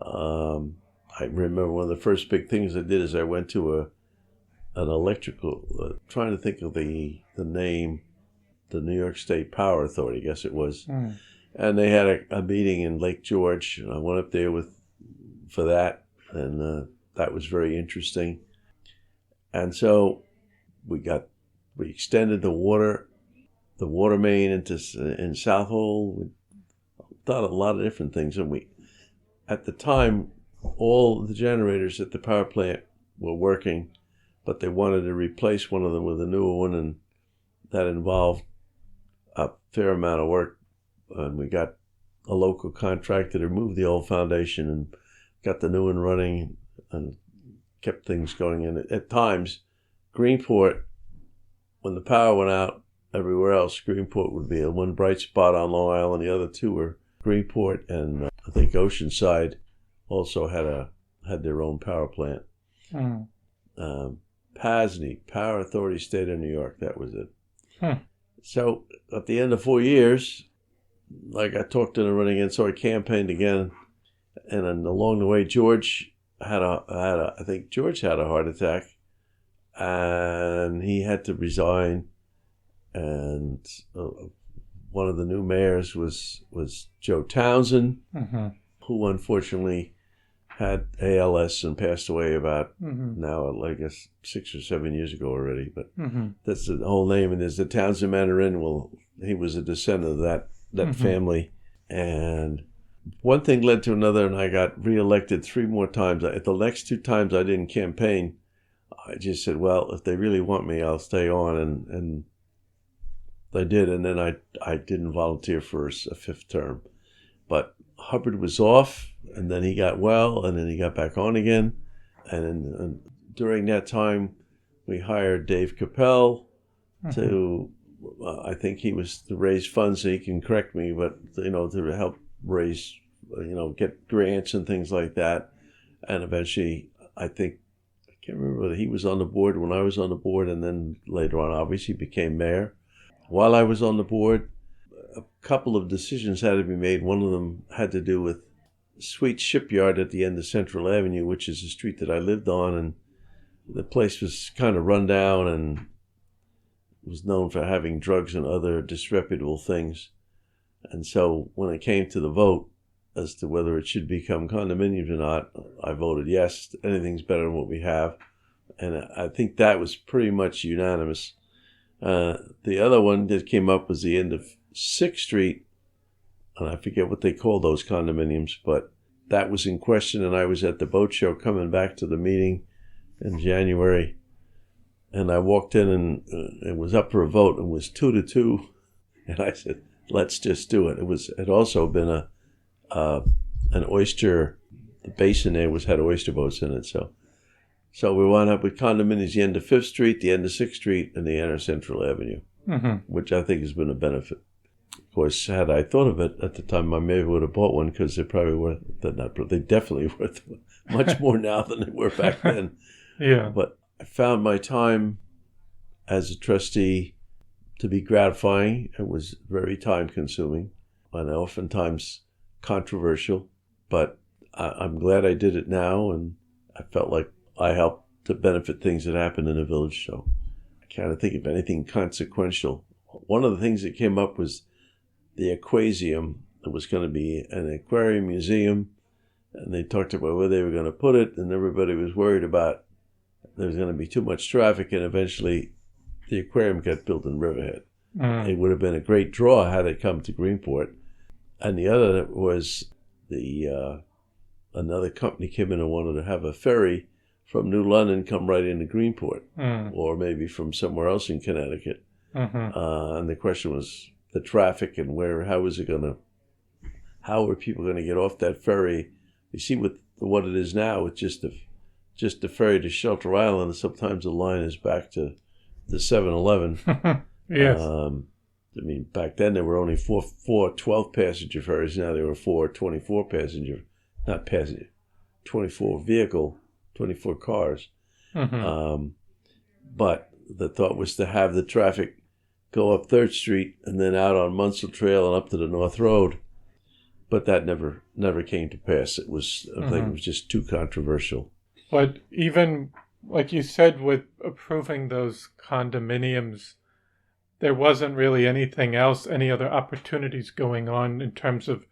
[SPEAKER 2] I remember one of the first big things I did is I went to an electrical, trying to think of the name, the New York State Power Authority, I guess it was. And they had a meeting in Lake George, and I went up there for that, and that was very interesting. And so we extended the water main in South Hole. We done a lot of different things, and at the time, all the generators at the power plant were working, but they wanted to replace one of them with a newer one, and that involved a fair amount of work. And we got a local contractor to remove the old foundation and got the new one running and kept things going. And at times, Greenport, when the power went out everywhere else, Greenport would be one bright spot on Long Island. The other 2 were Greenport, and I think Oceanside also had their own power plant. PASNY, Power Authority State of New York, that was it. So at the end of 4 years, like I talked in the running in, so I campaigned again, and then along the way, George I think George had a heart attack, and he had to resign, and one of the new mayors was Joe Townsend,
[SPEAKER 1] Mm-hmm.
[SPEAKER 2] who unfortunately had ALS and passed away about
[SPEAKER 1] Mm-hmm.
[SPEAKER 2] now, I guess, 6 or 7 years ago already. But
[SPEAKER 1] Mm-hmm.
[SPEAKER 2] that's the whole name. And there's the Townsend Manor Inn. Well, he was a descendant of that
[SPEAKER 1] Mm-hmm.
[SPEAKER 2] family. And one thing led to another, and I got reelected 3 more times. At the next 2 times I didn't campaign, I just said, well, if they really want me, I'll stay on. And they did. And then I didn't volunteer for a 5th term. But Hubbard was off, and then he got well, and then he got back on again. And during that time, we hired Dave Capel to, I think he was to raise funds, so he can correct me, but, to help raise, get grants and things like that. And eventually, I can't remember whether he was on the board when I was on the board, and then later on, obviously, became mayor. While I was on the board, a couple of decisions had to be made. One of them had to do with Sweet Shipyard at the end of Central Avenue, which is a street that I lived on, and the place was kind of run down and was known for having drugs and other disreputable things. And so when it came to the vote as to whether it should become condominiums or not, I voted yes. Anything's better than what we have. And I think that was pretty much unanimous. The other one that came up was the end of 6th Street, and I forget what they call those condominiums, but that was in question, and I was at the boat show coming back to the meeting in January, and I walked in, and it was up for a vote, and it was 2-2, and I said, let's just do it. It had also been an oyster, the basin there had oyster boats in it, so we wound up with condominiums the end of 5th Street, the end of 6th Street, and the end of Central Avenue, which I think has been a benefit. Of course, had I thought of it at the time, I maybe would have bought one, because they're probably they're definitely worth much more now than they were back then.
[SPEAKER 1] Yeah.
[SPEAKER 2] But I found my time as a trustee to be gratifying. It was very time consuming and oftentimes controversial, but I'm glad I did it now, and I felt like I helped to benefit things that happened in the village. So I can't think of anything consequential. One of the things that came up was the aquarium. There was going to be an aquarium museum, and they talked about where they were going to put it, and everybody was worried about there was going to be too much traffic, and eventually the aquarium got built in Riverhead. It would have been a great draw had it come to Greenport. And the other was another company came in and wanted to have a ferry from New London come right into Greenport, or maybe from somewhere else in Connecticut. And the question was the traffic and how were people going to get off that ferry? You see what it is now with just the ferry to Shelter Island, and sometimes the line is back to the 7-Eleven.
[SPEAKER 1] Yes.
[SPEAKER 2] Back then there were only four 12-passenger ferries. Now there were 4 24-passenger, not passenger, 24 cars. But the thought was to have the traffic go up 3rd Street and then out on Munsell Trail and up to the North Road. But that never came to pass. I think it was just too controversial.
[SPEAKER 1] But even, like you said, with approving those condominiums, there wasn't really anything else, any other opportunities going on in terms of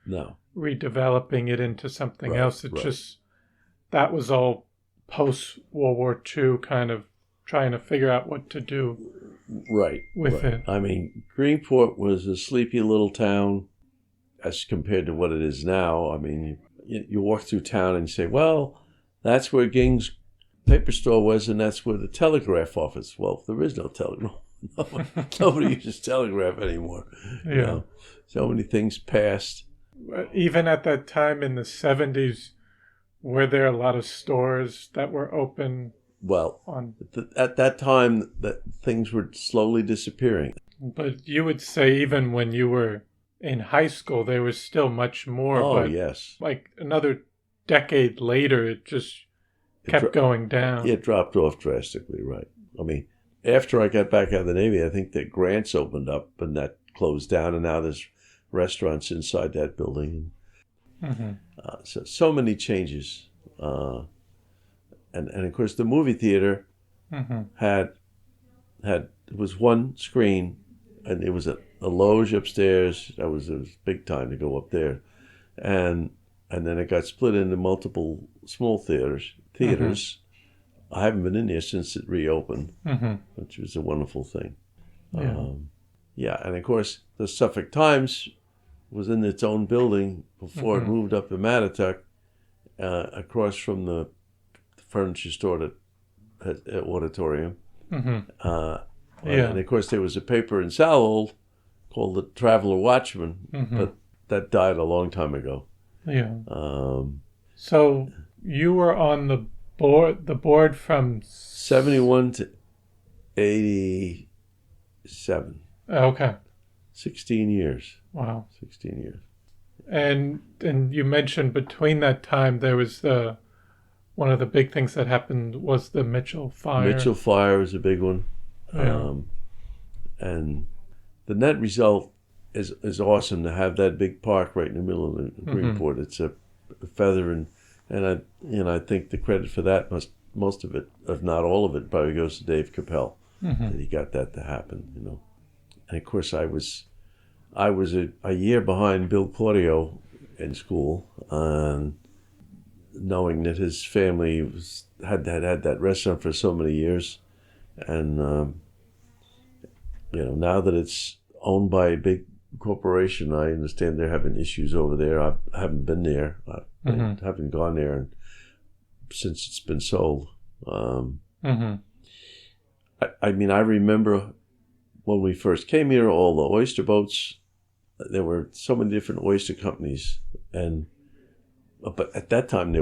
[SPEAKER 1] redeveloping it into something else. That was all post-World War II, kind of trying to figure out what to do with it.
[SPEAKER 2] Greenport was a sleepy little town as compared to what it is now. You walk through town and you say, well, that's where Ging's paper store was, and that's where the telegraph office. Well, there is no telegraph. Nobody uses telegraph anymore.
[SPEAKER 1] Yeah.
[SPEAKER 2] So many things passed.
[SPEAKER 1] Even at that time in the 70s, were there a lot of stores that were open?
[SPEAKER 2] Well, at that time, things were slowly disappearing.
[SPEAKER 1] But you would say even when you were in high school, there was still much more.
[SPEAKER 2] Oh, yes.
[SPEAKER 1] Like another decade later, it just kept going down.
[SPEAKER 2] It dropped off drastically, right. After I got back out of the Navy, I think that Grants opened up and that closed down, and now there's restaurants inside that building. So many changes. And of course, the movie theater had was one screen, and it was a loge upstairs. It was big time to go up there, and then it got split into multiple small theaters. I haven't been in there since it reopened, which was a wonderful thing. And of course the Suffolk Times was in its own building before it moved up to Mattituck, across from the furniture store at auditorium. And of course there was a paper in Southold called the Traveler Watchman, but that died a long time ago.
[SPEAKER 1] So you were on the board from
[SPEAKER 2] 71 to 87.
[SPEAKER 1] Okay.
[SPEAKER 2] 16 years.
[SPEAKER 1] Wow.
[SPEAKER 2] 16 years.
[SPEAKER 1] And you mentioned between that time there was one of the big things that happened was the Mitchell Fire.
[SPEAKER 2] Mitchell Fire was a big one. And the net result is awesome to have that big park right in the middle of the Greenport. It's a feather, and I think the credit for that most of it, if not all of it, probably goes to Dave Capel, that he got that to happen. And of course I was a year behind Bill Claudio in school, knowing that his family had that restaurant for so many years, and now that it's owned by a big corporation, I understand they're having issues over there. I haven't been there. I haven't gone there since it's been sold. I remember when we first came here, all the oyster boats. There were so many different oyster companies, but at that time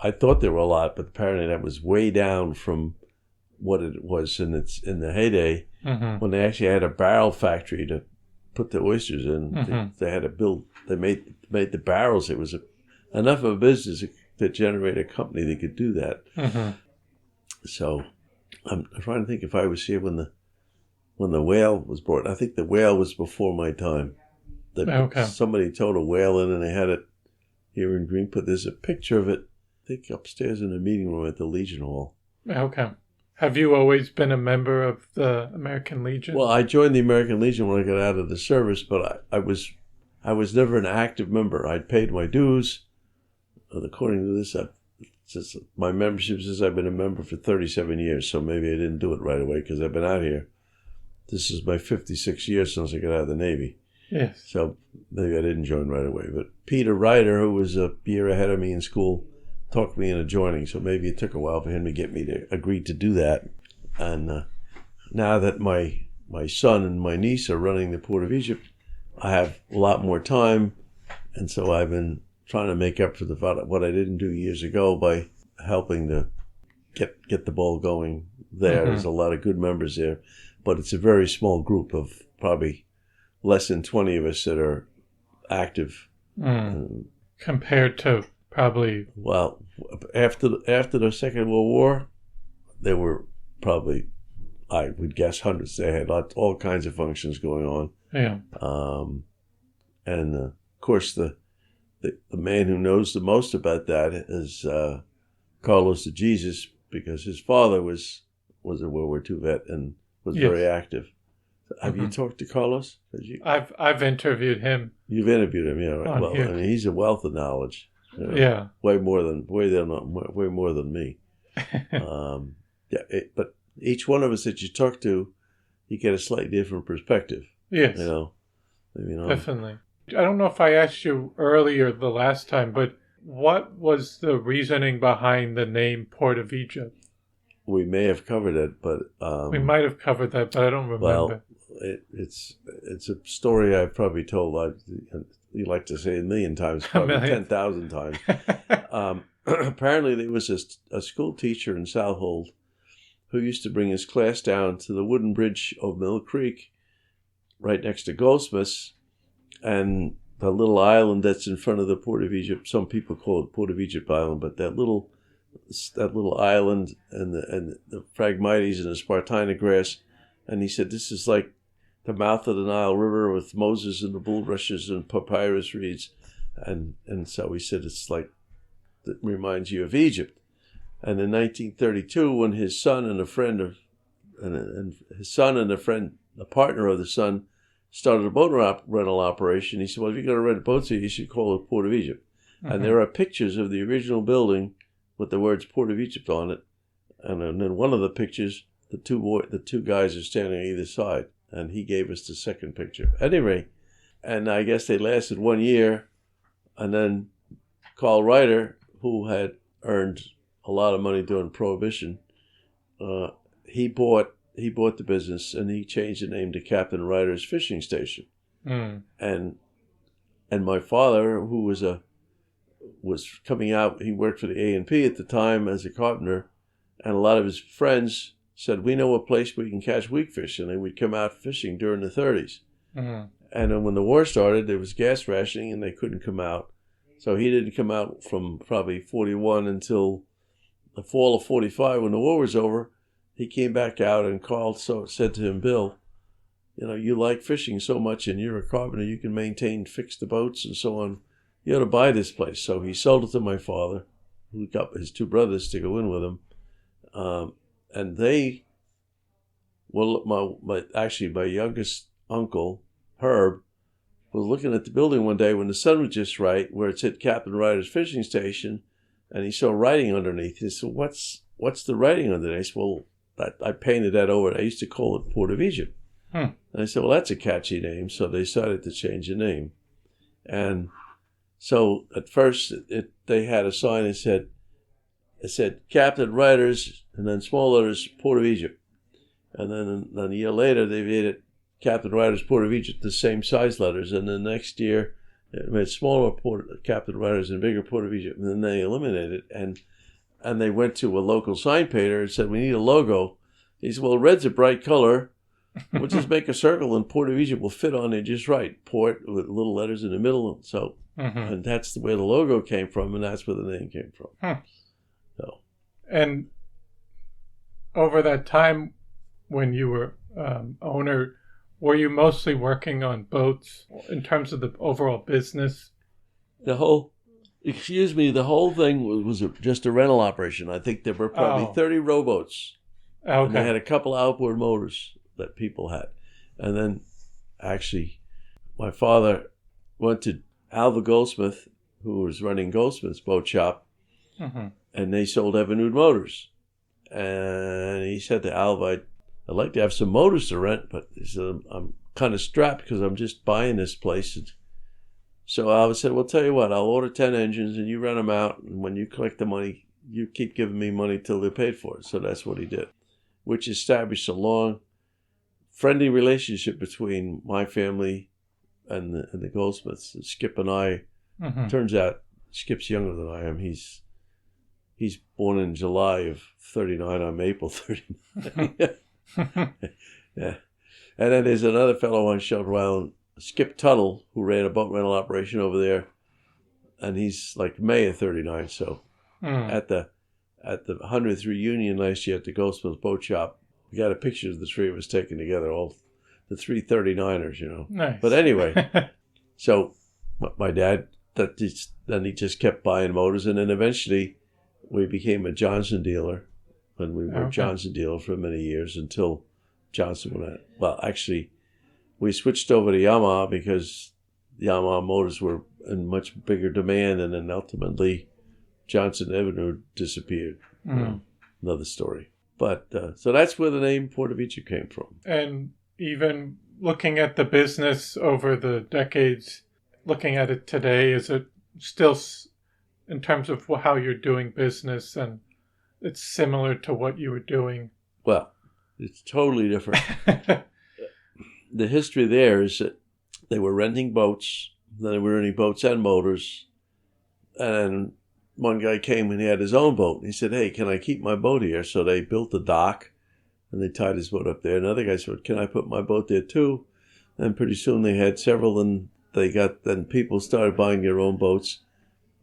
[SPEAKER 2] I thought there were a lot, but apparently that was way down from what it was in the heyday, when they actually had a barrel factory to put the oysters in. They had to build. They made the barrels. It was enough of a business to generate a company that could do that. So I'm trying to think if I was here when the whale was brought. I think the whale was before my time. Somebody towed a whale in, and they had it here in Greenport. There's a picture of it, I think, upstairs in the meeting room at the Legion Hall.
[SPEAKER 1] Okay. Have you always been a member of the American Legion? Well,
[SPEAKER 2] I joined the American Legion when I got out of the service, but I was never an active member. I'd paid my dues. And according to this, my membership says I've been a member for 37 years, so maybe I didn't do it right away because I've been out here. This is my 56 years since I got out of the Navy.
[SPEAKER 1] Yes.
[SPEAKER 2] So maybe I didn't join right away. But Peter Ryder, who was a year ahead of me in school, talked me into joining, so maybe it took a while for him to get me to agree to do that. And now that my son and my niece are running the Port of Egypt, I have a lot more time, and so I've been trying to make up for what I didn't do years ago by helping to get the ball going there. There's a lot of good members there, but it's a very small group of probably less than 20 of us that are active.
[SPEAKER 1] Compared to probably...
[SPEAKER 2] Well, after the Second World War, there were probably, I would guess, hundreds. They had all kinds of functions going on.
[SPEAKER 1] Yeah.
[SPEAKER 2] And of course, the man who knows the most about that is Carlos de Jesus, because his father was a World War II vet and was very active. Have you talked to Carlos?
[SPEAKER 1] I've interviewed him.
[SPEAKER 2] You've interviewed him, yeah. Right. Well,
[SPEAKER 1] here.
[SPEAKER 2] I mean, he's a wealth of knowledge.
[SPEAKER 1] Yeah.
[SPEAKER 2] Way more than me. But each one of us that you talk to, you get a slightly different perspective.
[SPEAKER 1] Yes.
[SPEAKER 2] Definitely.
[SPEAKER 1] I don't know if I asked you earlier the last time, but what was the reasoning behind the name Port of Egypt?
[SPEAKER 2] We may have covered it, but...
[SPEAKER 1] we might have covered that, but I don't remember.
[SPEAKER 2] Well, it's a story I've probably told, you like to say a million times, probably 10,000 times. Apparently there was a school teacher in Southold who used to bring his class down to the wooden bridge of Mill Creek, right next to Goldsmiths, and the little island that's in front of the Port of Egypt. Some people call it Port of Egypt Island, but that little island and the Phragmites and the Spartina grass. And he said, this is like the mouth of the Nile River with Moses and the bulrushes and papyrus reeds. And so he said, it's like, it reminds you of Egypt. And in 1932, when his son and a partner of the son, started a boat rental operation. He said, well, if you're going to rent boats here, you should call it Port of Egypt. Mm-hmm. And there are pictures of the original building with the words Port of Egypt on it. And then one of the pictures, the two guys are standing on either side. And he gave us the second picture. At any rate, and I guess they lasted 1 year. And then Carl Ryder, who had earned a lot of money during Prohibition, he bought the business and he changed the name to Captain Ryder's Fishing Station. Mm. And my father, who was coming out, he worked for the A&P at the time as a carpenter, and a lot of his friends said, we know a place where you can catch weakfish, and they would come out fishing during the 30s. Mm-hmm. And then when the war started, there was gas rationing and they couldn't come out. So he didn't come out from probably 41 until the fall of 45 when the war was over. He came back out and said to him, Bill, you like fishing so much and you're a carpenter, you can fix the boats and so on. You ought to buy this place. So he sold it to my father, who got his two brothers to go in with him. And they, my youngest uncle, Herb, was looking at the building one day when the sun was just right, where it said Captain Ryder's Fishing Station, and he saw writing underneath. He said, what's the writing underneath? I said, well, I painted that over. I used to call it Port of Egypt. And I said, well, that's a catchy name. So they decided to change the name. And so at first they had a sign that said Captain Ryder's, and then small letters, Port of Egypt. And then a year later, they made it Captain Ryder's Port of Egypt, the same size letters. And then next year, it made smaller Captain Ryder's and bigger Port of Egypt. And then they eliminated it. And they went to a local sign painter and said, we need a logo. He said, well, red's a bright color. We'll just make a circle and Port of Egypt will fit on it just right. Port with little letters in the middle. So, and that's where the logo came from, and that's where the name came from. So,
[SPEAKER 1] and over that time when you were owner, were you mostly working on boats in terms of the overall business?
[SPEAKER 2] The whole thing was just a rental operation. I think there were probably 30 rowboats. Okay. And they had a couple outboard motors that people had. And then, actually, my father went to Alva Goldsmith, who was running Goldsmith's boat shop, and they sold Evinrude motors. And he said to Alva, I'd like to have some motors to rent, but he said, I'm kind of strapped because I'm just buying this place. So Alva said, well, tell you what, I'll order 10 engines and you rent them out. And when you collect the money, you keep giving me money till they're paid for it. So that's what he did, which established a long, friendly relationship between my family and the Goldsmiths. Skip and I, turns out Skip's younger than I am. He's born in July of 39. I'm April 39. Yeah. And then there's another fellow on Shelter Island, Skip Tuttle, who ran a boat rental operation over there, and he's like May of 39. So at the 100th reunion last year at the Goldsmith Boat Shop, we got a picture of the three of us taken together, all the three 39ers,
[SPEAKER 1] Nice.
[SPEAKER 2] But anyway, so my dad, then he just kept buying motors, and then eventually we became a Johnson dealer, and we were Johnson dealer for many years until Johnson went out. Well, actually, we switched over to Yamaha because Yamaha motors were in much bigger demand, and then ultimately Johnson Evinrude disappeared. Another story. But so that's where the name Port of Egypt came from.
[SPEAKER 1] And even looking at the business over the decades, looking at it today, is it still, in terms of how you're doing business, and it's similar to what you were doing?
[SPEAKER 2] Well, it's totally different. The history there is that they were renting boats, then they were renting boats and motors, and one guy came and he had his own boat. And he said, hey, can I keep my boat here? So they built the dock and they tied his boat up there. Another guy said, can I put my boat there too? And pretty soon they had several, and then people started buying their own boats,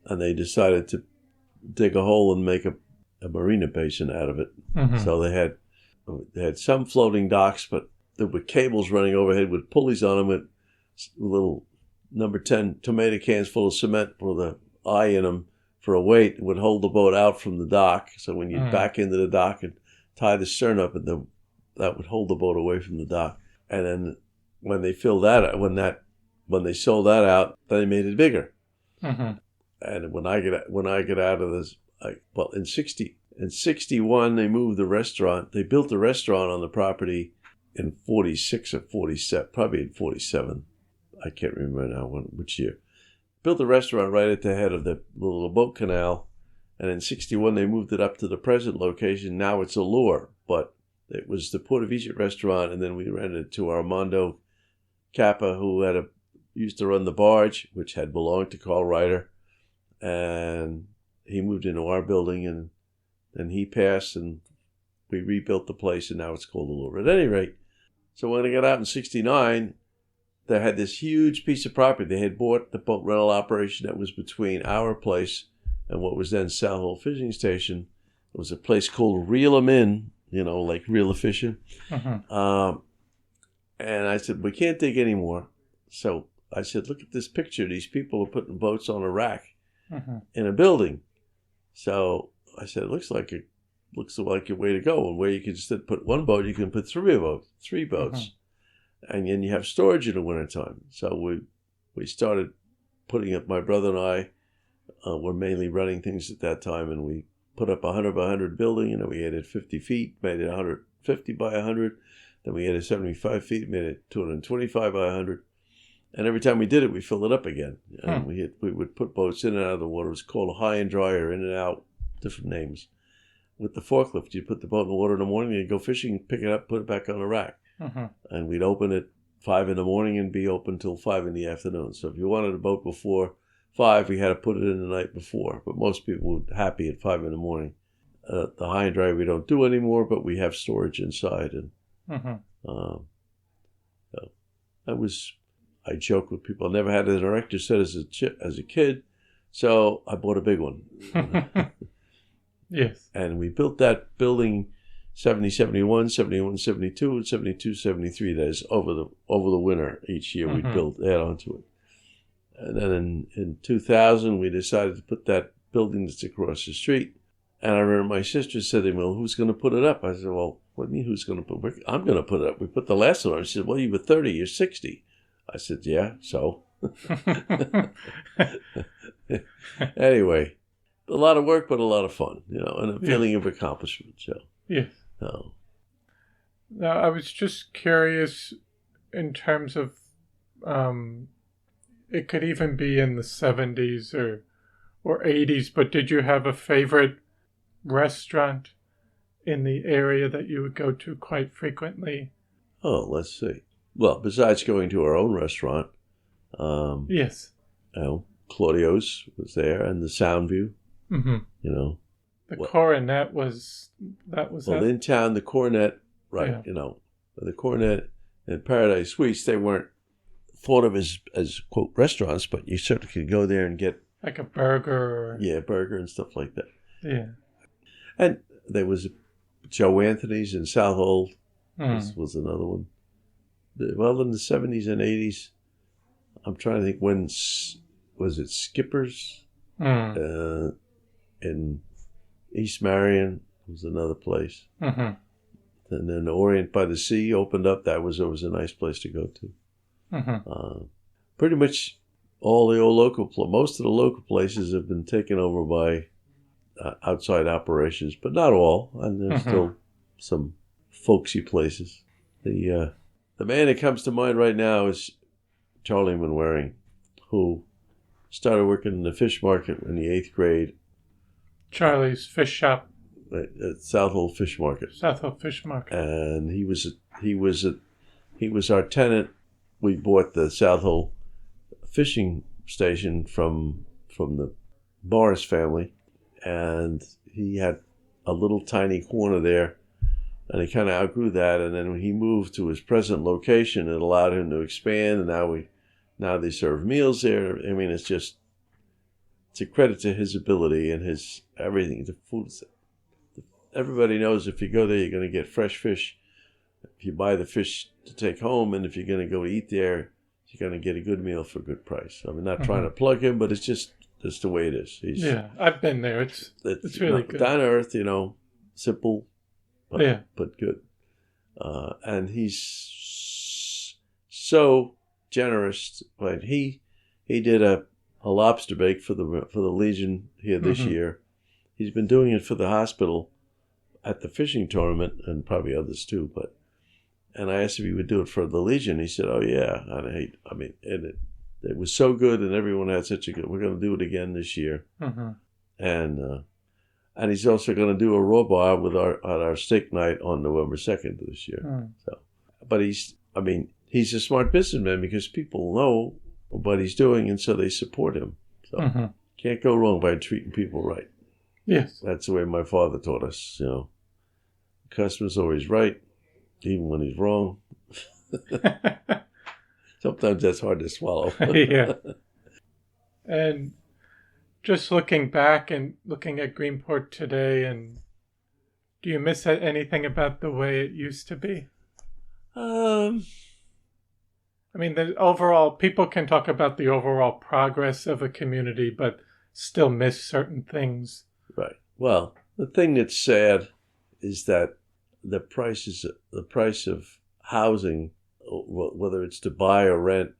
[SPEAKER 2] and they decided to dig a hole and make a marina basin out of it. So they had some floating docks, but there were cables running overhead with pulleys on them with little number 10 tomato cans full of cement with an eye in them for a weight. It would hold the boat out from the dock. So when you'd back into the dock and tie the stern up, and that would hold the boat away from the dock. And then when they filled that, when they sold that out, they made it bigger.
[SPEAKER 1] Mm-hmm.
[SPEAKER 2] And when I get out of this, in 61, they moved the restaurant. They built the restaurant on the property in 46 or 47, probably in 47. I can't remember now which year. Built the restaurant right at the head of the little boat canal. And in 61, they moved it up to the present location. Now it's Allure, but it was the Port of Egypt restaurant. And then we rented it to Armando Kappa, who used to run the barge, which had belonged to Carl Ryder. And he moved into our building, and then he passed, and we rebuilt the place, and now it's called Allure. At any rate, so when I got out in 69, they had this huge piece of property. They had bought the boat rental operation that was between our place and what was then South Hole Fishing Station. It was a place called Reel 'em In, like reel of fishing.
[SPEAKER 1] Mm-hmm.
[SPEAKER 2] And I said, we can't dig anymore. So I said, look at this picture. These people are putting boats on a rack in a building. So I said, it looks like a way to go. And where you can just put one boat, you can put three boats. And then you have storage in the wintertime. So we started putting up, my brother and I were mainly running things at that time, and we put up a 100 by 100 building, and then we added 50 feet, made it 150 by 100. Then we added 75 feet, made it 225 by 100. And every time we did it, we filled it up again. And we would put boats in and out of the water. It was called a high and dry, or in and out, different names. With the forklift, you'd put the boat in the water in the morning, you'd go fishing, pick it up, put it back on the rack. And we'd open at 5 in the morning and be open till 5 in the afternoon. So if you wanted a boat before 5, we had to put it in the night before. But most people were happy at 5 in the morning. The high and dry we don't do anymore, but we have storage inside. And I joke with people, I never had an erector set as a kid, so I bought a big one.
[SPEAKER 1] Yes.
[SPEAKER 2] And we built that building 70, 71, 71, 72, and 72, 73. That is over the winter each year we'd add on to it. And then in 2000, we decided to put that building that's across the street. And I remember my sister said to me, well, who's going to put it up? I said, well, what do you mean who's going to put it up? I'm going to put it up. We put the last one up. She said, well, you were 30, you're 60. I said, yeah, so. Anyway, a lot of work, but a lot of fun, and a feeling of accomplishment. So.
[SPEAKER 1] Yes.
[SPEAKER 2] So.
[SPEAKER 1] Now, I was just curious in terms of, it could even be in the 70s or 80s, but did you have a favorite restaurant in the area that you would go to quite frequently?
[SPEAKER 2] Oh, let's see. Well, besides going to our own restaurant,
[SPEAKER 1] yes,
[SPEAKER 2] Claudio's was there, and the Soundview.
[SPEAKER 1] The Coronet was
[SPEAKER 2] well in town. The Coronet, right?
[SPEAKER 1] Yeah.
[SPEAKER 2] The Coronet and Paradise Suites. They weren't thought of as quote restaurants, but you certainly could go there and get
[SPEAKER 1] like a burger.
[SPEAKER 2] Burger and stuff like that.
[SPEAKER 1] Yeah,
[SPEAKER 2] and there was Joe Anthony's in South Hole. Was another one. Well, in the 70s and 80s, I'm trying to think when, was it Skipper's? In East Marion was another place. And then Orient by the Sea opened up. That was always a nice place to go to. Pretty much all the old most of the local places have been taken over by outside operations, but not all. And there's still some folksy places. The man that comes to mind right now is Charlie Manwaring, who started working in the fish market in the 8th grade.
[SPEAKER 1] Charlie's Fish Shop.
[SPEAKER 2] At South Hole Fish Market.
[SPEAKER 1] South Hole Fish Market.
[SPEAKER 2] And he was our tenant. We bought the South Hole fishing station from the Morris family, and he had a little tiny corner there. And he kind of outgrew that, and then when he moved to his present location, it allowed him to expand, and now they serve meals there. I mean, it's a credit to his ability and his everything. The food, everybody knows if you go there, you're going to get fresh fish. If you buy the fish to take home, and if you're going to go eat there, you're going to get a good meal for a good price. I mean, not trying to plug him, but it's just that's the way it is.
[SPEAKER 1] I've been there. It's really good.
[SPEAKER 2] Down to earth, simple. But good. And he's so generous. But he did a lobster bake for the Legion here this year. He's been doing it for the hospital at the fishing tournament and probably others too. And I asked if he would do it for the Legion. He said, "Oh yeah." And it was so good, and everyone had such a good. We're going to do it again this year, and he's also going to do a raw bar with our steak night on November 2nd this year. So, but he's a smart businessman because people know what he's doing, and so they support him. So can't go wrong by treating people right.
[SPEAKER 1] Yes,
[SPEAKER 2] that's the way my father taught us. The customer's always right, even when he's wrong. Sometimes that's hard to swallow.
[SPEAKER 1] Yeah. And just looking back and looking at Greenport today, and do you miss anything about the way it used to be? The overall, people can talk about the overall progress of a community, but still miss certain things. Right.
[SPEAKER 2] Well, the thing that's sad is that the price of housing, whether it's to buy or rent,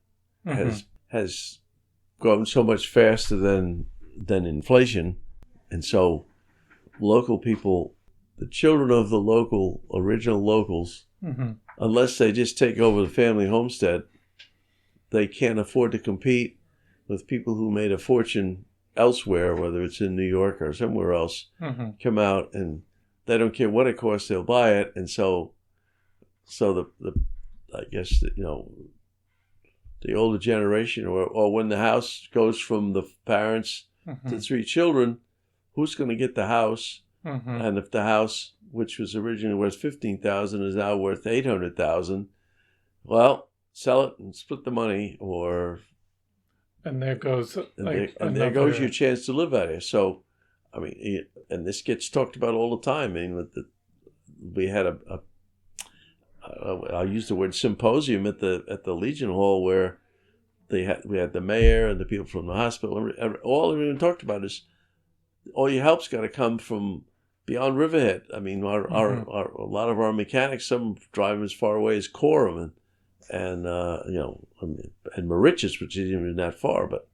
[SPEAKER 2] has gone so much faster than inflation, and so local people, the children of the original locals, unless they just take over the family homestead, they can't afford to compete with people who made a fortune elsewhere, whether it's in New York or somewhere else, come out and they don't care what it costs, they'll buy it. And so I guess, the older generation, or when the house goes from the parents to 3 children, who's going to get the house? And if the house, which was originally worth $15,000, is now worth $800,000, well, sell it and split the money,
[SPEAKER 1] and there goes
[SPEAKER 2] there goes your chance to live out here. So, and this gets talked about all the time. We had I'll use the word symposium at the Legion Hall, where we had the mayor and the people from the hospital. All everyone talked about is all your help's got to come from beyond Riverhead. A lot of our mechanics, some drive as far away as Coram and Moriches, which isn't even that far. But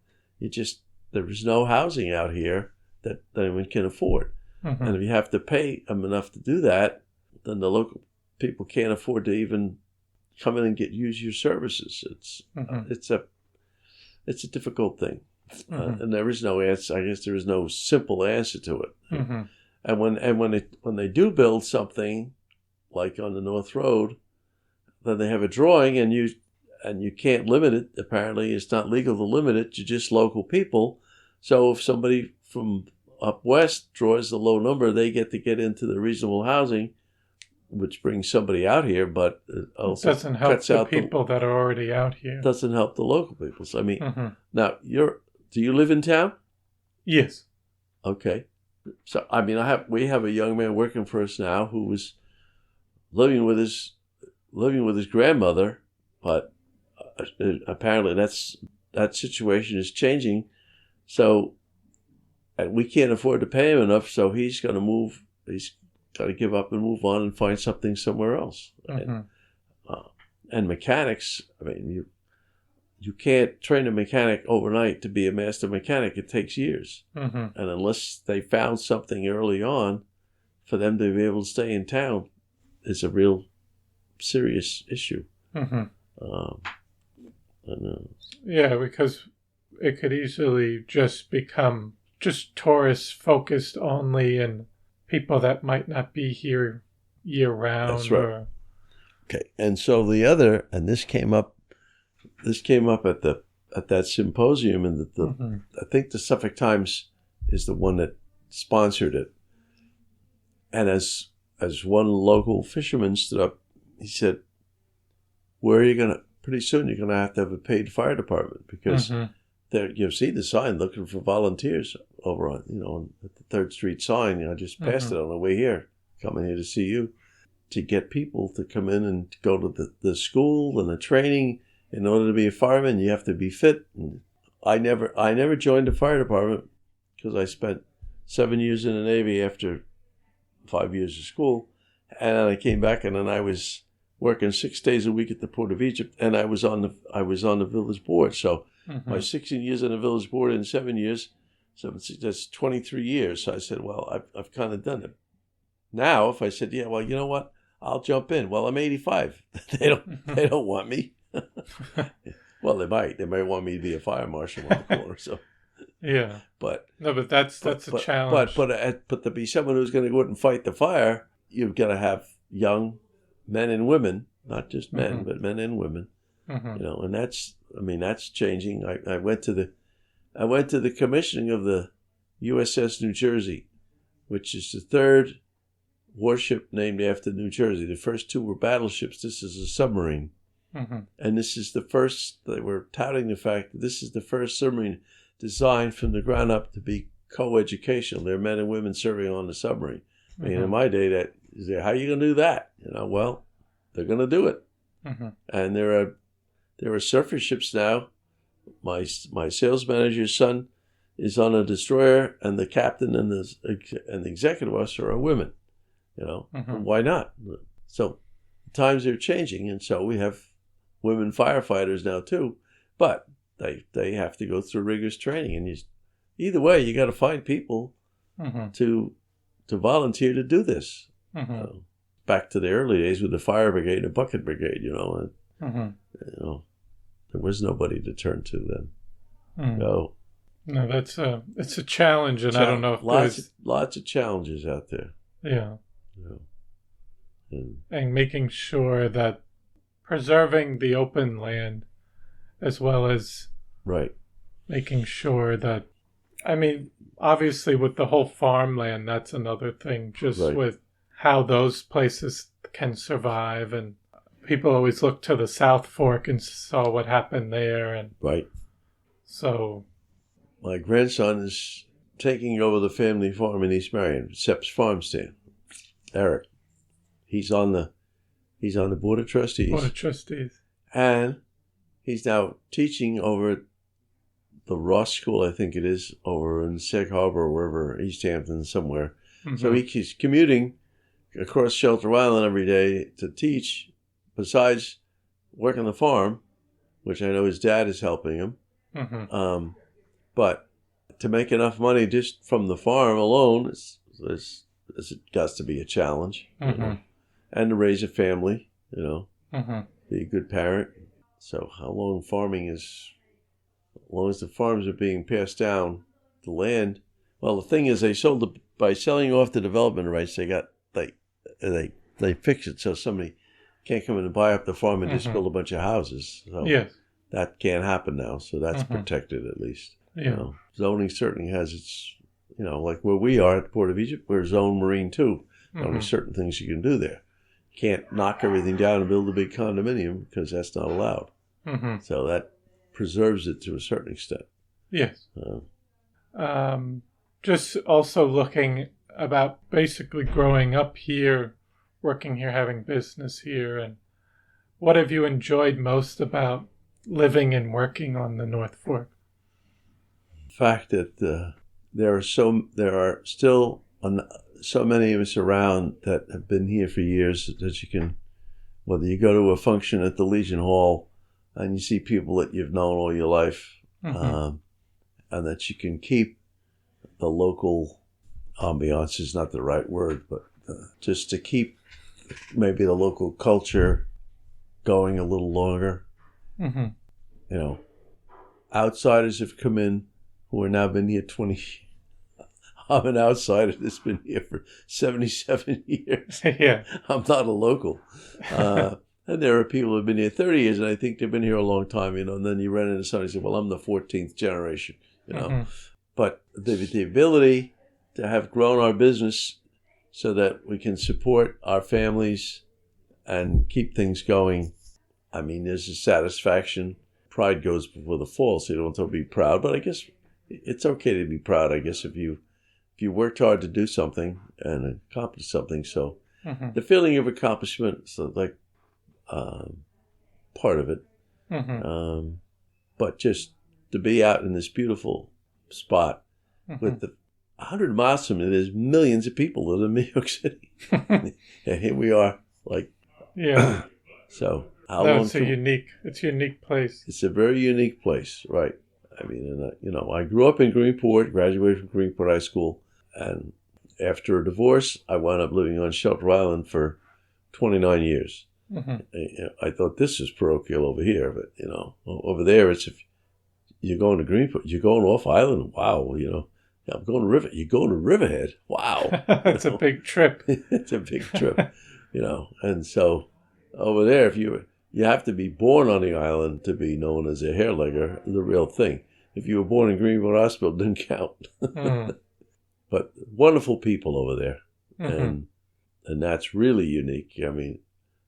[SPEAKER 2] there is no housing out here that anyone can afford. And if you have to pay them enough to do that, then the local people can't afford to even come in and use your services. It's a difficult thing, and there is no answer. I guess there is no simple answer to it. And when they do build something like on the North Road, then they have a drawing, and you can't limit it. Apparently, it's not legal to limit it to just local people. So if somebody from up west draws the low number, they get into the reasonable housing, which brings somebody out here, but it also
[SPEAKER 1] doesn't help the people that are already out here.
[SPEAKER 2] Doesn't help the local people. So now do you live in town?
[SPEAKER 1] Yes.
[SPEAKER 2] Okay. So we have a young man working for us now who was living with his grandmother, but apparently that situation is changing. So, and we can't afford to pay him enough, so he's going to move. He's got to give up and move on and find something somewhere else. And mechanics, you can't train a mechanic overnight to be a master mechanic. It takes years. And unless they found something early on for them to be able to stay in town, it's a real serious issue.
[SPEAKER 1] Yeah, because it could easily just become just tourists focused only, and people that might not be here year round.
[SPEAKER 2] That's right. Okay, and so this came up at that symposium, and I think the Suffolk Times is the one that sponsored it. And as one local fisherman stood up, he said, pretty soon you're gonna have to have a paid fire department, because you see the sign looking for volunteers over on at the 3rd Street sign. I just passed it on the way here, coming here to see you, to get people to come in and go to the school and the training. In order to be a fireman, you have to be fit. And I never joined the fire department because I spent 7 years in the Navy after 5 years of school, and then I came back, and then I was working 6 days a week at the Port of Egypt, and I was on the village board. So my 16 years on the village board in 7 years, so that's 23 years. So I said, well, I've kind of done it. Now, if I said, yeah, well, you know what, I'll jump in. Well, I'm 85. They don't want me. Well, they might want me to be a fire marshal on the corner. So
[SPEAKER 1] yeah,
[SPEAKER 2] but
[SPEAKER 1] that's a challenge.
[SPEAKER 2] But to be someone who's going to go out and fight the fire, you've got to have young men and women, not just men, but men and women. And that's changing. I went to the commissioning of the USS New Jersey, which is the third warship named after New Jersey. The first two were battleships. This is a submarine. And this is the first, they were touting the fact that this is the first submarine designed from the ground up to be co-educational. There are men and women serving on the submarine. I mean, in my day, how are you going to do that? Well, they're going to do it. And there are surface ships now. My sales manager's son is on a destroyer, and the captain and the executive officer are women. And why not? So times are changing, and so we have women firefighters now too, but they have to go through rigorous training, and either way you got to find people to volunteer to do this. Back to the early days with the fire brigade and bucket brigade, there was nobody to turn to then. No,
[SPEAKER 1] it's a challenge, and I don't know if
[SPEAKER 2] lots of challenges out there.
[SPEAKER 1] Yeah. And making sure that preserving the open land, as well as making sure that, obviously with the whole farmland, that's another thing, just with how those places can survive. And people always look to the South Fork and saw what happened there. And so
[SPEAKER 2] my grandson is taking over the family farm in East Marion, Sepp's Farm Stand. Eric. He's on the Board of Trustees. And he's now teaching over at the Ross School, I think it is, over in Sag Harbor or wherever, East Hampton somewhere. So he's commuting across Shelter Island every day to teach, besides working the farm, which I know his dad is helping him. But to make enough money just from the farm alone, it got to be a challenge. And to raise a family, be a good parent. So how long as long as the farms are being passed down, the land, well, the thing is, by selling off the development rights, they fix it so somebody can't come in and buy up the farm and just build a bunch of houses. So that can't happen now, so that's protected at least. Zoning certainly has its, like where we are at the Port of Egypt, we're zone marine too. Only certain things you can do there. Can't knock everything down and build a big condominium because that's not allowed. So that preserves it to a certain extent.
[SPEAKER 1] Yes. Just also looking about basically growing up here, working here, having business here, and what have you enjoyed most about living and working on the North Fork?
[SPEAKER 2] The fact that there are still so many of us around that have been here for years that you can, whether you go to a function at the Legion Hall and you see people that you've known all your life, and that you can keep the local ambiance is not the right word, but just to keep maybe the local culture going a little longer. Outsiders have come in who have now been here 20 years. I'm an outsider that's been here for 77 years. I'm not a local. And there are people who have been here 30 years, and I think they've been here a long time, and then you run into somebody and say, well, I'm the 14th generation, But the ability to have grown our business so that we can support our families and keep things going, there's a satisfaction. Pride goes before the fall, so you don't have to be proud, but I guess it's okay to be proud, I guess, if you worked hard to do something and accomplish something. So the feeling of accomplishment is like part of it. But just to be out in this beautiful spot with 100 miles from it, there's millions of people that live in New York City. And here we are, like So
[SPEAKER 1] it's a unique place.
[SPEAKER 2] It's a very unique place, right? I mean, and, I grew up in Greenport, graduated from Greenport High School, and after a divorce, I wound up living on Shelter Island for 29 years. Mm-hmm. I thought this is parochial over here, but over there it's if you're going to Greenport, you're going off island. Wow, I'm going to River. You're going to Riverhead. Wow,
[SPEAKER 1] it's a big trip.
[SPEAKER 2] It's a big trip, And so over there, if you have to be born on the island to be known as a hairlegger, the real thing. If you were born in Greenport Hospital, it didn't count. Mm. But wonderful people over there, mm-hmm. and that's really unique. I mean,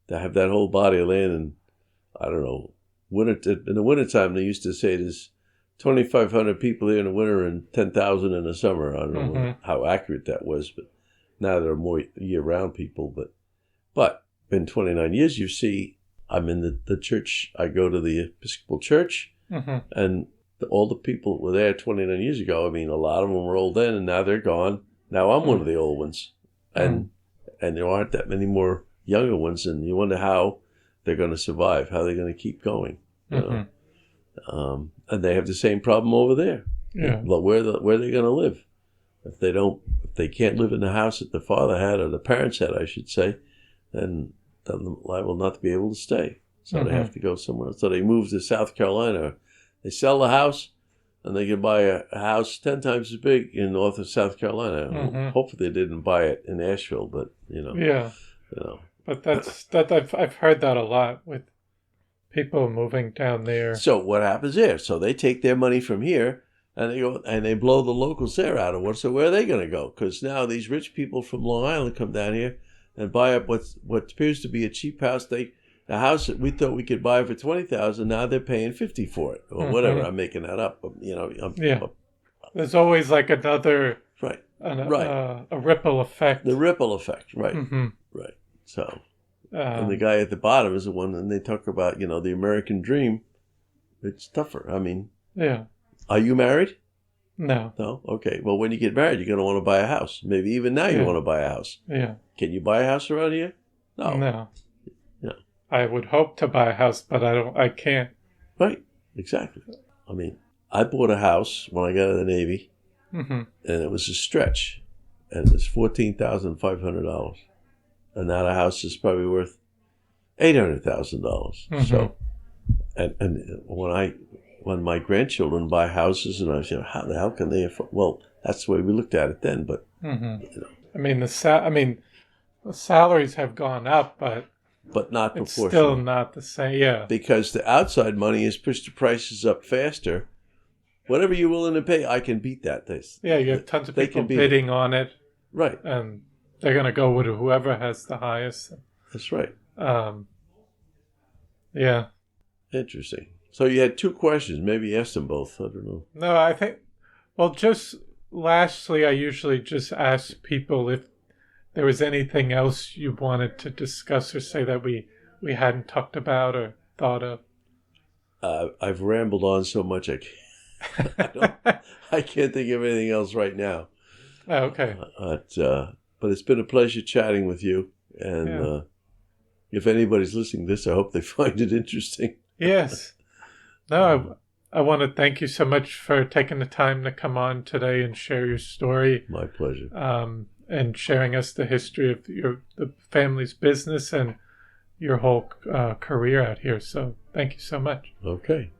[SPEAKER 2] to have that whole body of land, and I don't know, in the wintertime, they used to say there's 2,500 people here in the winter and 10,000 in the summer. I don't know mm-hmm. how accurate that was, but now there are more year-round people. But in 29 years, you see, I'm in the church. I go to the Episcopal Church, mm-hmm. and all the people that were there 29 years ago, I mean, a lot of them were old then, and now they're gone. Now I'm one of the old ones, and there aren't that many more younger ones, and you wonder how they're going to survive, how they're going to keep going. And they have the same problem over there. Yeah. Where are they going to live? If they can't live in the house that the father had, or the parents had, I should say, then they're liable not to be able to stay. So they have to go somewhere else. So they move to South Carolina. They sell the house, and they can buy a house 10 times as big in north of South Carolina. Mm-hmm. Hopefully, they didn't buy it in Asheville, but
[SPEAKER 1] Yeah. But I've heard that a lot with people moving down there.
[SPEAKER 2] So what happens there? So they take their money from here, and they go and they blow the locals there out of what? So where are they going to go? Because now these rich people from Long Island come down here and buy up what appears to be a cheap house. The house that we thought we could buy for $20,000, now they're paying $50,000 for it, or mm-hmm. whatever. I'm making that up.
[SPEAKER 1] There's always like another
[SPEAKER 2] right,
[SPEAKER 1] a ripple effect.
[SPEAKER 2] The ripple effect, right, mm-hmm. right. So, and the guy at the bottom is the one, and they talk about the American dream. It's tougher. I mean,
[SPEAKER 1] yeah.
[SPEAKER 2] Are you married?
[SPEAKER 1] No.
[SPEAKER 2] No. Okay. Well, when you get married, you're going to want to buy a house. Maybe even now you want to buy a house.
[SPEAKER 1] Yeah.
[SPEAKER 2] Can you buy a house around here? No.
[SPEAKER 1] No. I would hope to buy a house, but I can't.
[SPEAKER 2] Right, exactly. I mean, I bought a house when I got out of the Navy, mm-hmm. and it was a stretch, and it was $14,500. And now the house is probably worth $800,000. Mm-hmm. So, and when my grandchildren buy houses, and I was, how the hell can they afford? Well, that's the way we looked at it then, but
[SPEAKER 1] mm-hmm. I mean, the salaries have gone up, but not proportionally. It's still not the same, yeah.
[SPEAKER 2] Because the outside money has pushed the prices up faster. Whatever you're willing to pay, I can beat that.
[SPEAKER 1] You have tons of people bidding on it.
[SPEAKER 2] Right.
[SPEAKER 1] And they're going to go with whoever has the highest.
[SPEAKER 2] That's right.
[SPEAKER 1] Yeah.
[SPEAKER 2] Interesting. So you had two questions. Maybe ask them both. I don't know.
[SPEAKER 1] No, I think, just lastly, I usually just ask people if there was anything else you wanted to discuss or say that we hadn't talked about or thought of.
[SPEAKER 2] I've rambled on so much I can't think of anything else right now.
[SPEAKER 1] Oh, okay.
[SPEAKER 2] But it's been a pleasure chatting with you. And if anybody's listening to this, I hope they find it interesting.
[SPEAKER 1] Yes. No, I want to thank you so much for taking the time to come on today and share your story.
[SPEAKER 2] My pleasure.
[SPEAKER 1] And sharing us the history of the family's business and your whole career out here. So thank you so much.
[SPEAKER 2] Okay.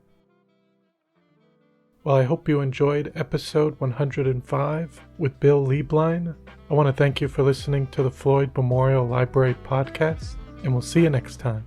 [SPEAKER 1] Well, I hope you enjoyed episode 105 with Bill Lieblein. I want to thank you for listening to the Floyd Memorial Library podcast, and we'll see you next time.